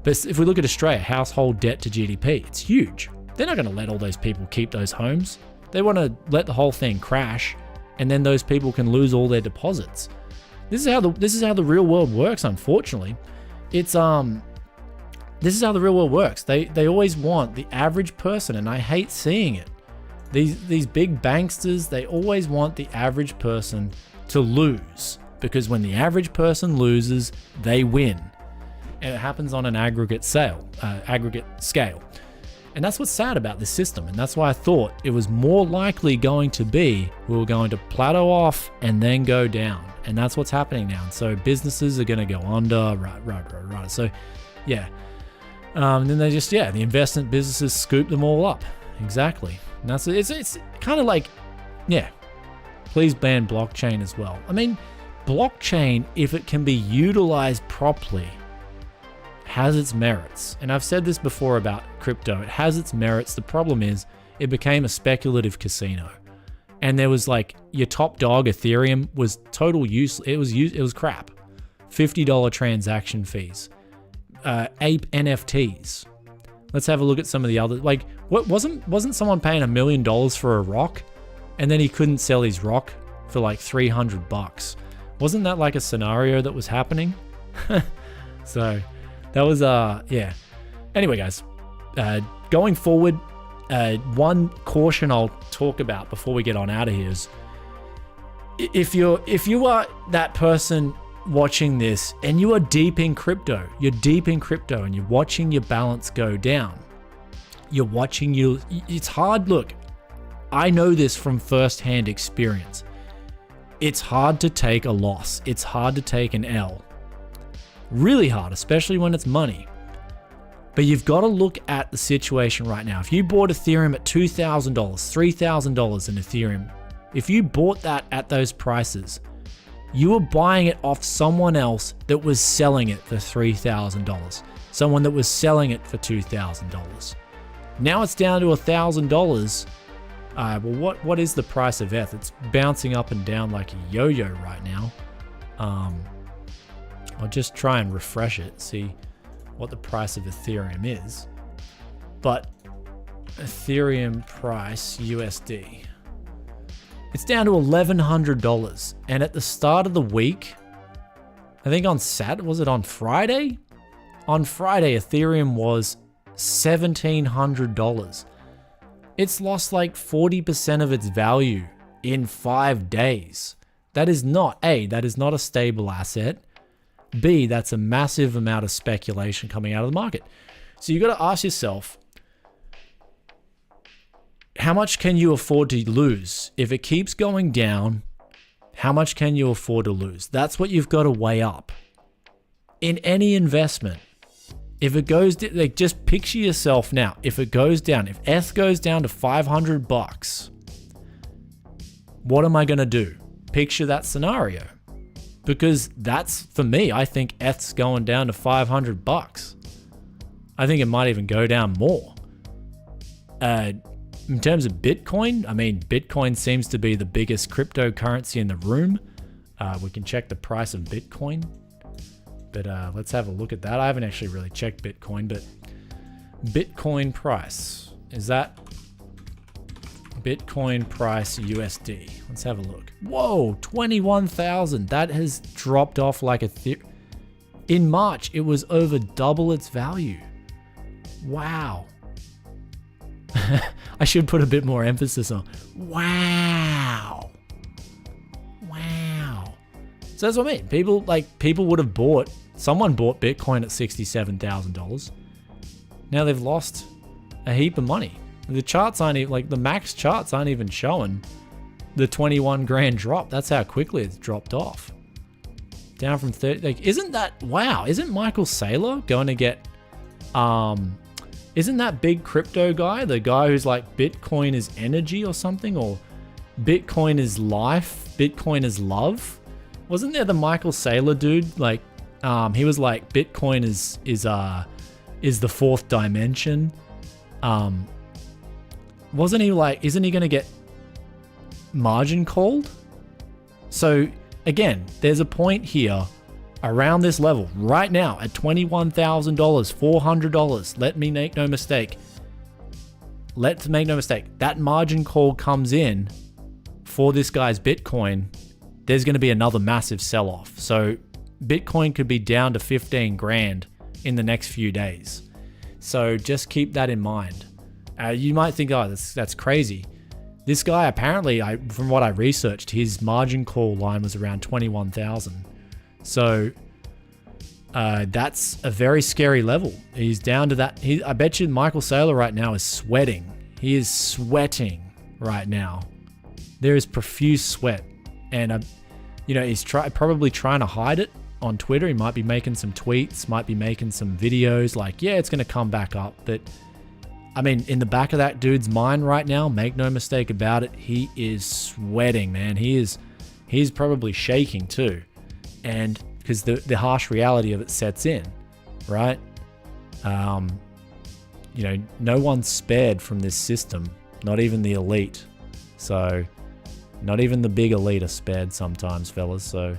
But if we look at Australia, household debt to GDP, it's huge. They're not going to let all those people keep those homes. They want to let the whole thing crash, and then those people can lose all their deposits. This is how the real world works, unfortunately. This is how the real world works. They always want the average person, and I hate seeing it. These big banksters, they always want the average person to lose, because when the average person loses, they win. And it happens on an aggregate scale. And that's what's sad about this system. And that's why I thought it was more likely going to be we were going to plateau off and then go down. And that's what's happening now. And so businesses are going to go under, right. So, yeah. And then the investment businesses scoop them all up. exactly. And that's it's kind of like, yeah, please ban blockchain as well. I mean, blockchain, if it can be utilized properly, has its merits. And I've said this before about crypto. It has its merits. The problem is it became a speculative casino. And there was like your top dog Ethereum was total use. It was crap. $50 transaction fees. Ape NFTs. Let's have a look at some of the other. Like, what wasn't someone paying $1 million for a rock, and then he couldn't sell his rock for like $300? Wasn't that like a scenario that was happening? So that was yeah. Anyway, guys, going forward, one caution I'll talk about before we get on out of here is if you are that person watching this and you are deep in crypto, and you're watching your balance go down, it's hard. Look, I know this from firsthand experience. It's hard to take a loss. It's hard to take an L. Really hard, especially when it's money. But you've got to look at the situation right now. If you bought Ethereum at $2,000, $3,000 in Ethereum, if you bought that at those prices, you were buying it off someone else that was selling it for $3,000. Someone that was selling it for $2,000. Now it's down to $1,000. Well, what is the price of ETH? It's bouncing up and down like a yo-yo right now. I'll just try and refresh it, see what the price of Ethereum is. But Ethereum price USD. It's down to $1,100. And at the start of the week, I think on Friday? On Friday, Ethereum was $1,700. It's lost like 40% of its value in 5 days. That is not a stable asset. B, that's a massive amount of speculation coming out of the market. So you got to ask yourself, how much can you afford to lose? If it keeps going down, how much can you afford to lose? That's what you've got to weigh up. In any investment, if it goes, like, just picture yourself now. If it goes down, if ETH goes down to $500, what am I going to do? Picture that scenario. Because that's, for me, I think ETH's going down to $500. I think it might even go down more. In terms of Bitcoin, I mean, Bitcoin seems to be the biggest cryptocurrency in the room. We can check the price of Bitcoin. But let's have a look at that. I haven't actually really checked Bitcoin, but Bitcoin price. Is that Bitcoin price USD? Let's have a look. Whoa, 21,000. That has dropped off like in March, it was over double its value. Wow. I should put a bit more emphasis on wow. Wow. So that's what I mean. People would have someone bought Bitcoin at $67,000. Now they've lost a heap of money. The charts aren't even, like, the max charts aren't even showing the 21 grand drop. That's how quickly it's dropped off. Down from 30. Like, isn't Michael Saylor going to get, isn't that big crypto guy, the guy who's like Bitcoin is energy or something, or Bitcoin is life, Bitcoin is love? Wasn't there the Michael Saylor dude? Like, he was like, Bitcoin is the fourth dimension. Wasn't he like, isn't he going to get margin called? So again, there's a point here around this level right now at $21,000, $400. Let me make no mistake. Let's make no mistake. That margin call comes in for this guy's Bitcoin. There's going to be another massive sell-off. So Bitcoin could be down to 15 grand in the next few days. So just keep that in mind. You might think, oh, that's crazy. This guy, apparently, from what I researched, his margin call line was around 21,000. So that's a very scary level. He's down to that. I bet you Michael Saylor right now is sweating. He is sweating right now. There is profuse sweat. And, he's probably trying to hide it on Twitter. He might be making some tweets, might be making some videos like, yeah, it's going to come back up. But I mean, in the back of that dude's mind right now, make no mistake about it, he is sweating, man. He's probably shaking too. And because the harsh reality of it sets in, right? You know, no one's spared from this system, not even the elite. So, not even the big elite are spared sometimes, fellas. So,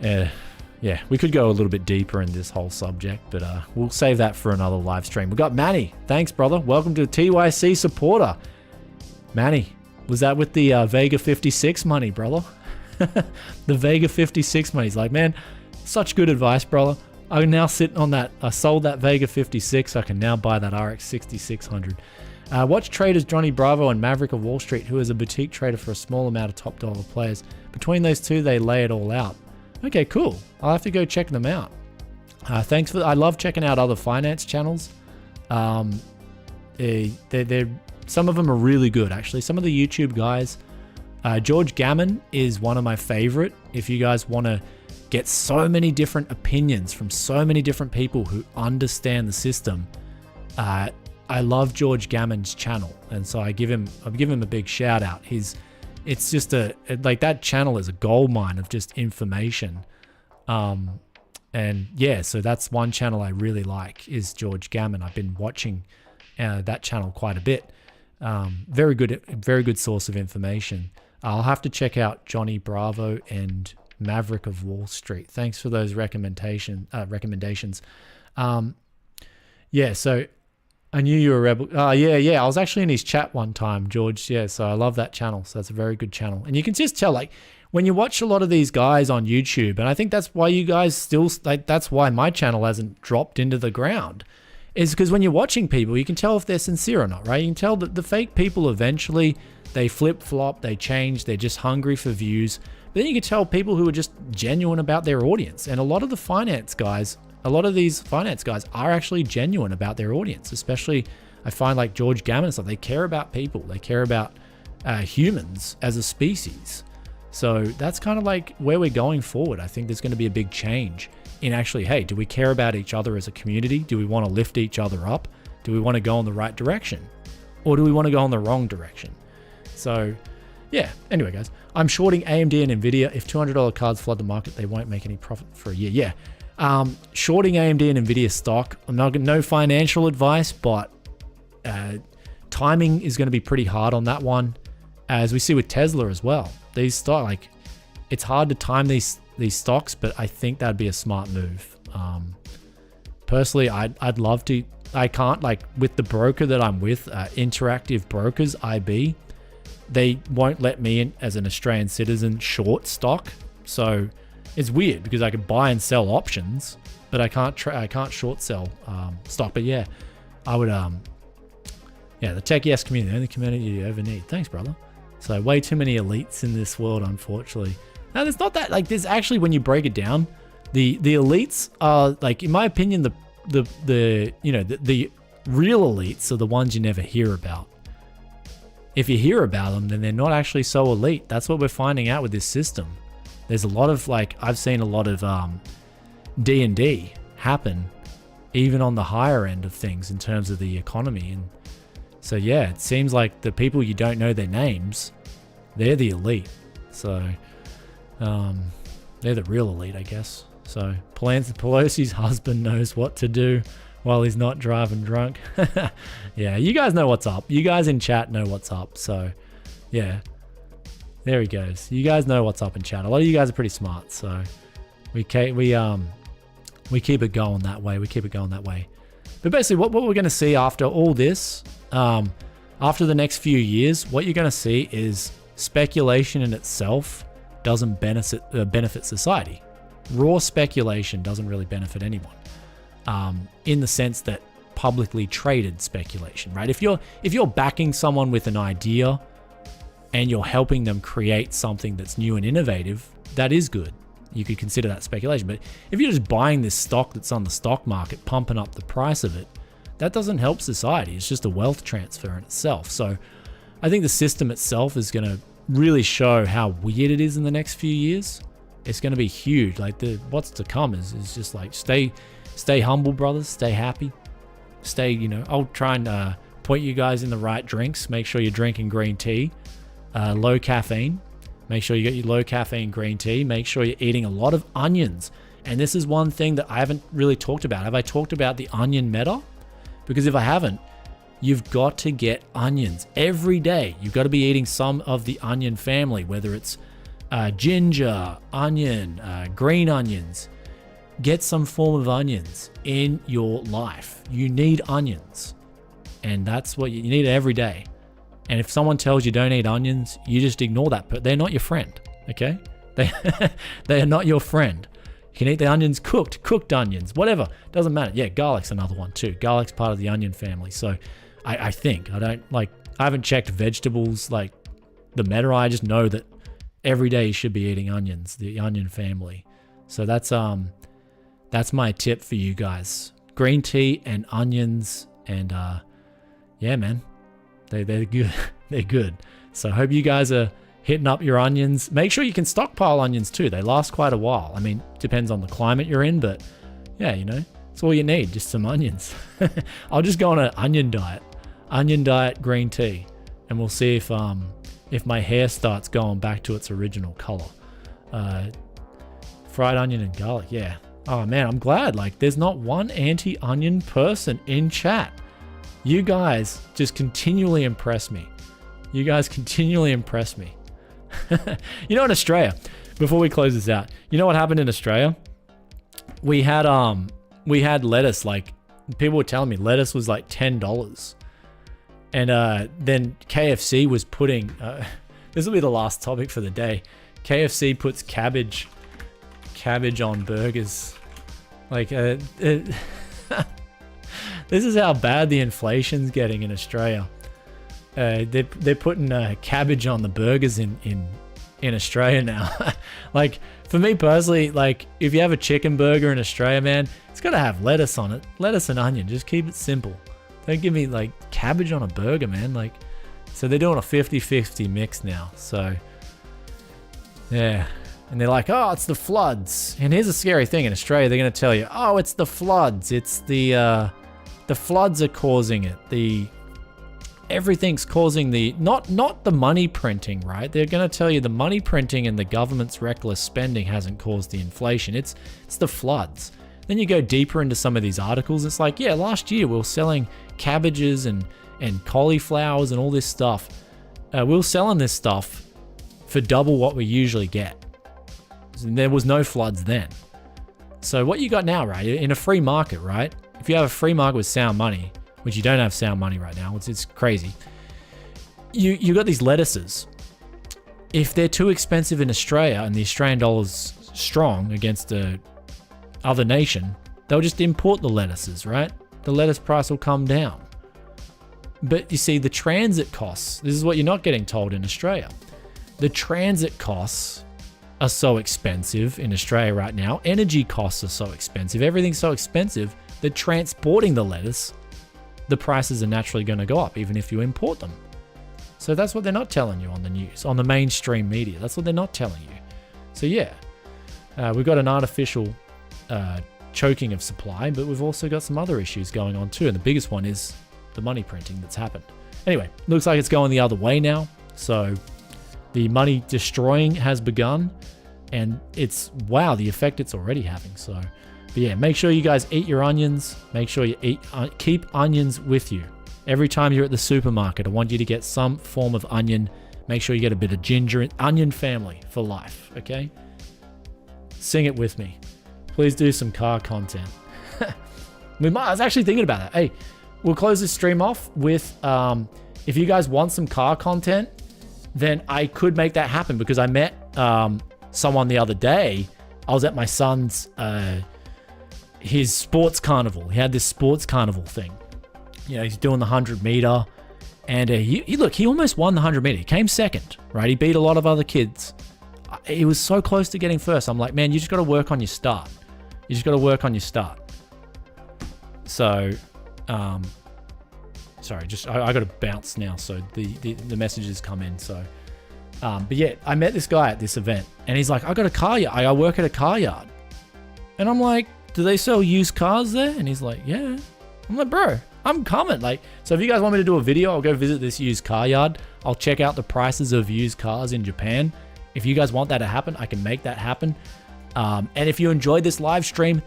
yeah, we could go a little bit deeper in this whole subject, but we'll save that for another live stream. We've got Manny. Thanks, brother. Welcome to TYC supporter. Manny, was that with the Vega 56 money, brother? The Vega 56 money. He's like, man, such good advice, brother. I'm now sitting on that. I sold that Vega 56. I can now buy that RX 6600. Watch traders Johnny Bravo and Maverick of Wall Street, who is a boutique trader for a small amount of top dollar players. Between those two, they lay it all out. Okay, cool. I'll have to go check them out. Thanks for. I love checking out other finance channels. They're some of them are really good, actually. Some of the YouTube guys. George Gammon is one of my favorite. If you guys want to get so many different opinions from so many different people who understand the system, I love George Gammon's channel, and so I'll give him a big shout out. It's just like that channel is a goldmine of just information, and yeah, so that's one channel I really like is George Gammon. I've been watching that channel quite a bit. Very good source of information. I'll have to check out Johnny Bravo and Maverick of Wall Street. Thanks for those recommendations. Yeah, so I knew you were a rebel. Yeah. I was actually in his chat one time, George. Yeah, so I love that channel. So that's a very good channel. And you can just tell, like, when you watch a lot of these guys on YouTube, and I think that's why you guys still, like, that's why my channel hasn't dropped into the ground, is because when you're watching people, you can tell if they're sincere or not, right? You can tell that the fake people eventually, they flip-flop, they change, they're just hungry for views. But then you can tell people who are just genuine about their audience. And a lot of the finance guys, a lot of these finance guys are actually genuine about their audience, especially I find like George Gammon and stuff. They care about people. They care about humans as a species. So that's kind of like where we're going forward. I think there's going to be a big change in actually, hey, do we care about each other as a community? Do we want to lift each other up? Do we want to go in the right direction? Or do we want to go in the wrong direction? So yeah, anyway, guys, I'm shorting AMD and NVIDIA. If $200 cards flood the market, they won't make any profit for a year. Yeah. Shorting AMD and NVIDIA stock, I'm not no financial advice, but timing is going to be pretty hard on that one, as we see with Tesla as well. These stock, like, it's hard to time these stocks, but I think that'd be a smart move. Personally, I'd love to. I can't, like, with the broker that I'm with, Interactive Brokers IB, they won't let me in as an Australian citizen short stock. So it's weird because I can buy and sell options, but I can't short sell stock. But yeah, I would yeah, the Tech Yes community, the only community you ever need. Thanks, brother. So way too many elites in this world, unfortunately. Now there's not that, like, there's actually, when you break it down, the elites are, like, in my opinion, the real elites are the ones you never hear about. If you hear about them, then they're not actually so elite. That's what we're finding out with this system. There's a lot of, like, I've seen a lot of D&D happen even on the higher end of things in terms of the economy. And so, yeah, it seems like the people you don't know their names, they're the elite. So they're the real elite, I guess. So Pelosi's husband knows what to do while he's not driving drunk. Yeah, you guys know what's up. You guys in chat know what's up. So, yeah, there he goes. You guys know what's up in chat. A lot of you guys are pretty smart. So we keep it going that way. We keep it going that way. But basically, what we're going to see after all this, after the next few years, what you're going to see is speculation in itself doesn't benefit society. Raw speculation doesn't really benefit anyone. In the sense that publicly traded speculation, right? If you're backing someone with an idea and you're helping them create something that's new and innovative, that is good. You could consider that speculation. But if you're just buying this stock that's on the stock market, pumping up the price of it, that doesn't help society. It's just a wealth transfer in itself. So I think the system itself is going to really show how weird it is in the next few years. It's going to be huge. Like, what's to come is just like, stay humble, brothers. Stay happy. stay, you know, I'll try and point you guys in the right drinks. Make sure you're drinking green tea, low caffeine. Make sure you get your low caffeine green tea. Make sure you're eating a lot of onions. And this is one thing that I haven't really talked about. Have I talked about the onion meta? Because if I haven't, you've got to get onions every day. You've got to be eating some of the onion family, whether it's ginger, onion, green onions. Get some form of onions in your life. You need onions. And that's what you need every day. And if someone tells you don't eat onions, you just ignore that. But they're not your friend, okay? They are not your friend. You can eat the onions cooked onions, whatever. Doesn't matter. Yeah, garlic's another one too. Garlic's part of the onion family. So I think, I haven't checked vegetables like the meta. I just know that every day you should be eating onions, the onion family. So that's my tip for you guys. Green tea and onions, and yeah, man, they're good. They're good. So I hope you guys are hitting up your onions. Make sure you can stockpile onions too. They last quite a while. I mean, depends on the climate you're in, but yeah, you know, it's all you need, just some onions. I'll just go on an onion diet, green tea, and we'll see if my hair starts going back to its original color. Fried onion and garlic, yeah. Oh man, I'm glad. Like, there's not one anti-onion person in chat. You guys just continually impress me. You guys continually impress me. You know, in Australia, before we close this out, you know what happened in Australia? We had lettuce. Like, people were telling me lettuce was like $10, and then KFC was putting. This will be the last topic for the day. KFC puts cabbage on burgers. Like, this is how bad the inflation's getting in Australia. They're putting cabbage on the burgers in Australia now. Like, for me personally, like, if you have a chicken burger in Australia, man, it's got to have lettuce on it. Lettuce and onion. Just keep it simple. Don't give me like cabbage on a burger, man. Like, so they're doing a 50-50 mix now. So yeah. And they're like, oh, it's the floods. And here's a scary thing in Australia. They're going to tell you, oh, it's the floods. It's the floods are causing it. Everything's causing not the money printing, right? They're going to tell you the money printing and the government's reckless spending hasn't caused the inflation. It's the floods. Then you go deeper into some of these articles. It's like, yeah, last year we were selling cabbages and cauliflowers and all this stuff. We were selling this stuff for double what we usually get. And there was no floods then. So what you got now, right? In a free market, right? If you have a free market with sound money, which you don't have sound money right now, it's crazy. You got these lettuces. If they're too expensive in Australia and the Australian dollar's strong against the other nation, they'll just import the lettuces, right? The lettuce price will come down. But you see, the transit costs, this is what you're not getting told in Australia. The transit costs are so expensive in Australia right now. Energy costs are so expensive. Everything's so expensive that transporting the lettuce, the prices are naturally going to go up, even if you import them. So that's what they're not telling you on the news, on the mainstream media. That's what they're not telling you. So yeah, we've got an artificial choking of supply, but we've also got some other issues going on too. And the biggest one is the money printing that's happened. Anyway, looks like it's going the other way now. So the money destroying has begun, and it's, wow, the effect it's already having. So, but yeah, make sure you guys eat your onions. Make sure you keep onions with you. Every time you're at the supermarket, I want you to get some form of onion. Make sure you get a bit of ginger. Onion family for life, okay? Sing it with me. Please do some car content. I was actually thinking about that. Hey, we'll close this stream off with, if you guys want some car content, then I could make that happen, because I met someone the other day. I was at my son's, his sports carnival. He had this sports carnival thing. You know, he's doing the 100-meter, and he almost won the 100-meter. He came second, right? He beat a lot of other kids. He was so close to getting first. I'm like, man, you just got to work on your start. You just got to work on your start. So, sorry, I got to bounce now. So the messages come in. So, but yeah, I met this guy at this event, and he's like, I got a car yard. I work at a car yard. And I'm like, do they sell used cars there? And he's like, yeah. I'm like, bro, I'm coming. Like, so if you guys want me to do a video, I'll go visit this used car yard. I'll check out the prices of used cars in Japan. If you guys want that to happen, I can make that happen. And if you enjoyed this live stream,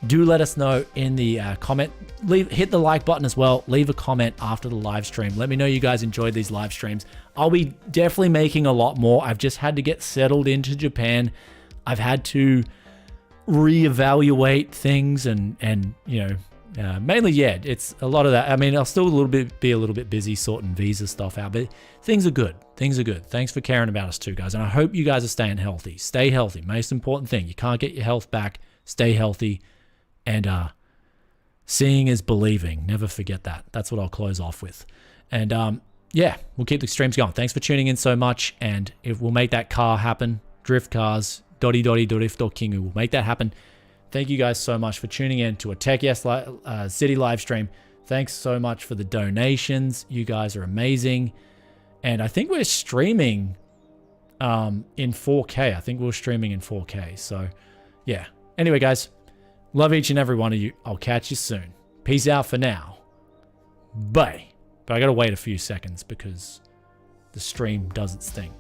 do let us know in the comment. Hit the like button as well. Leave a comment after the live stream. Let me know you guys enjoyed these live streams. I'll be definitely making a lot more. I've just had to get settled into Japan. I've had to reevaluate things and you know, mainly, yeah, it's a lot of that. I mean, I'll still be a little bit busy sorting visa stuff out, but things are good. Things are good. Thanks for caring about us too, guys. And I hope you guys are staying healthy. Stay healthy. Most important thing. You can't get your health back. Stay healthy. And seeing is believing. Never forget that. That's what I'll close off with. And yeah, we'll keep the streams going. Thanks for tuning in so much. And if we'll make that car happen, drift cars, dori drift kingu, we'll make that happen. Thank you guys so much for tuning in to a Tech Yes City live stream. Thanks so much for the donations. You guys are amazing. And I think we're streaming in 4K. I think we're streaming in 4K. So yeah. Anyway, guys. Love each and every one of you. I'll catch you soon. Peace out for now. Bye. But I gotta wait a few seconds because the stream does its thing.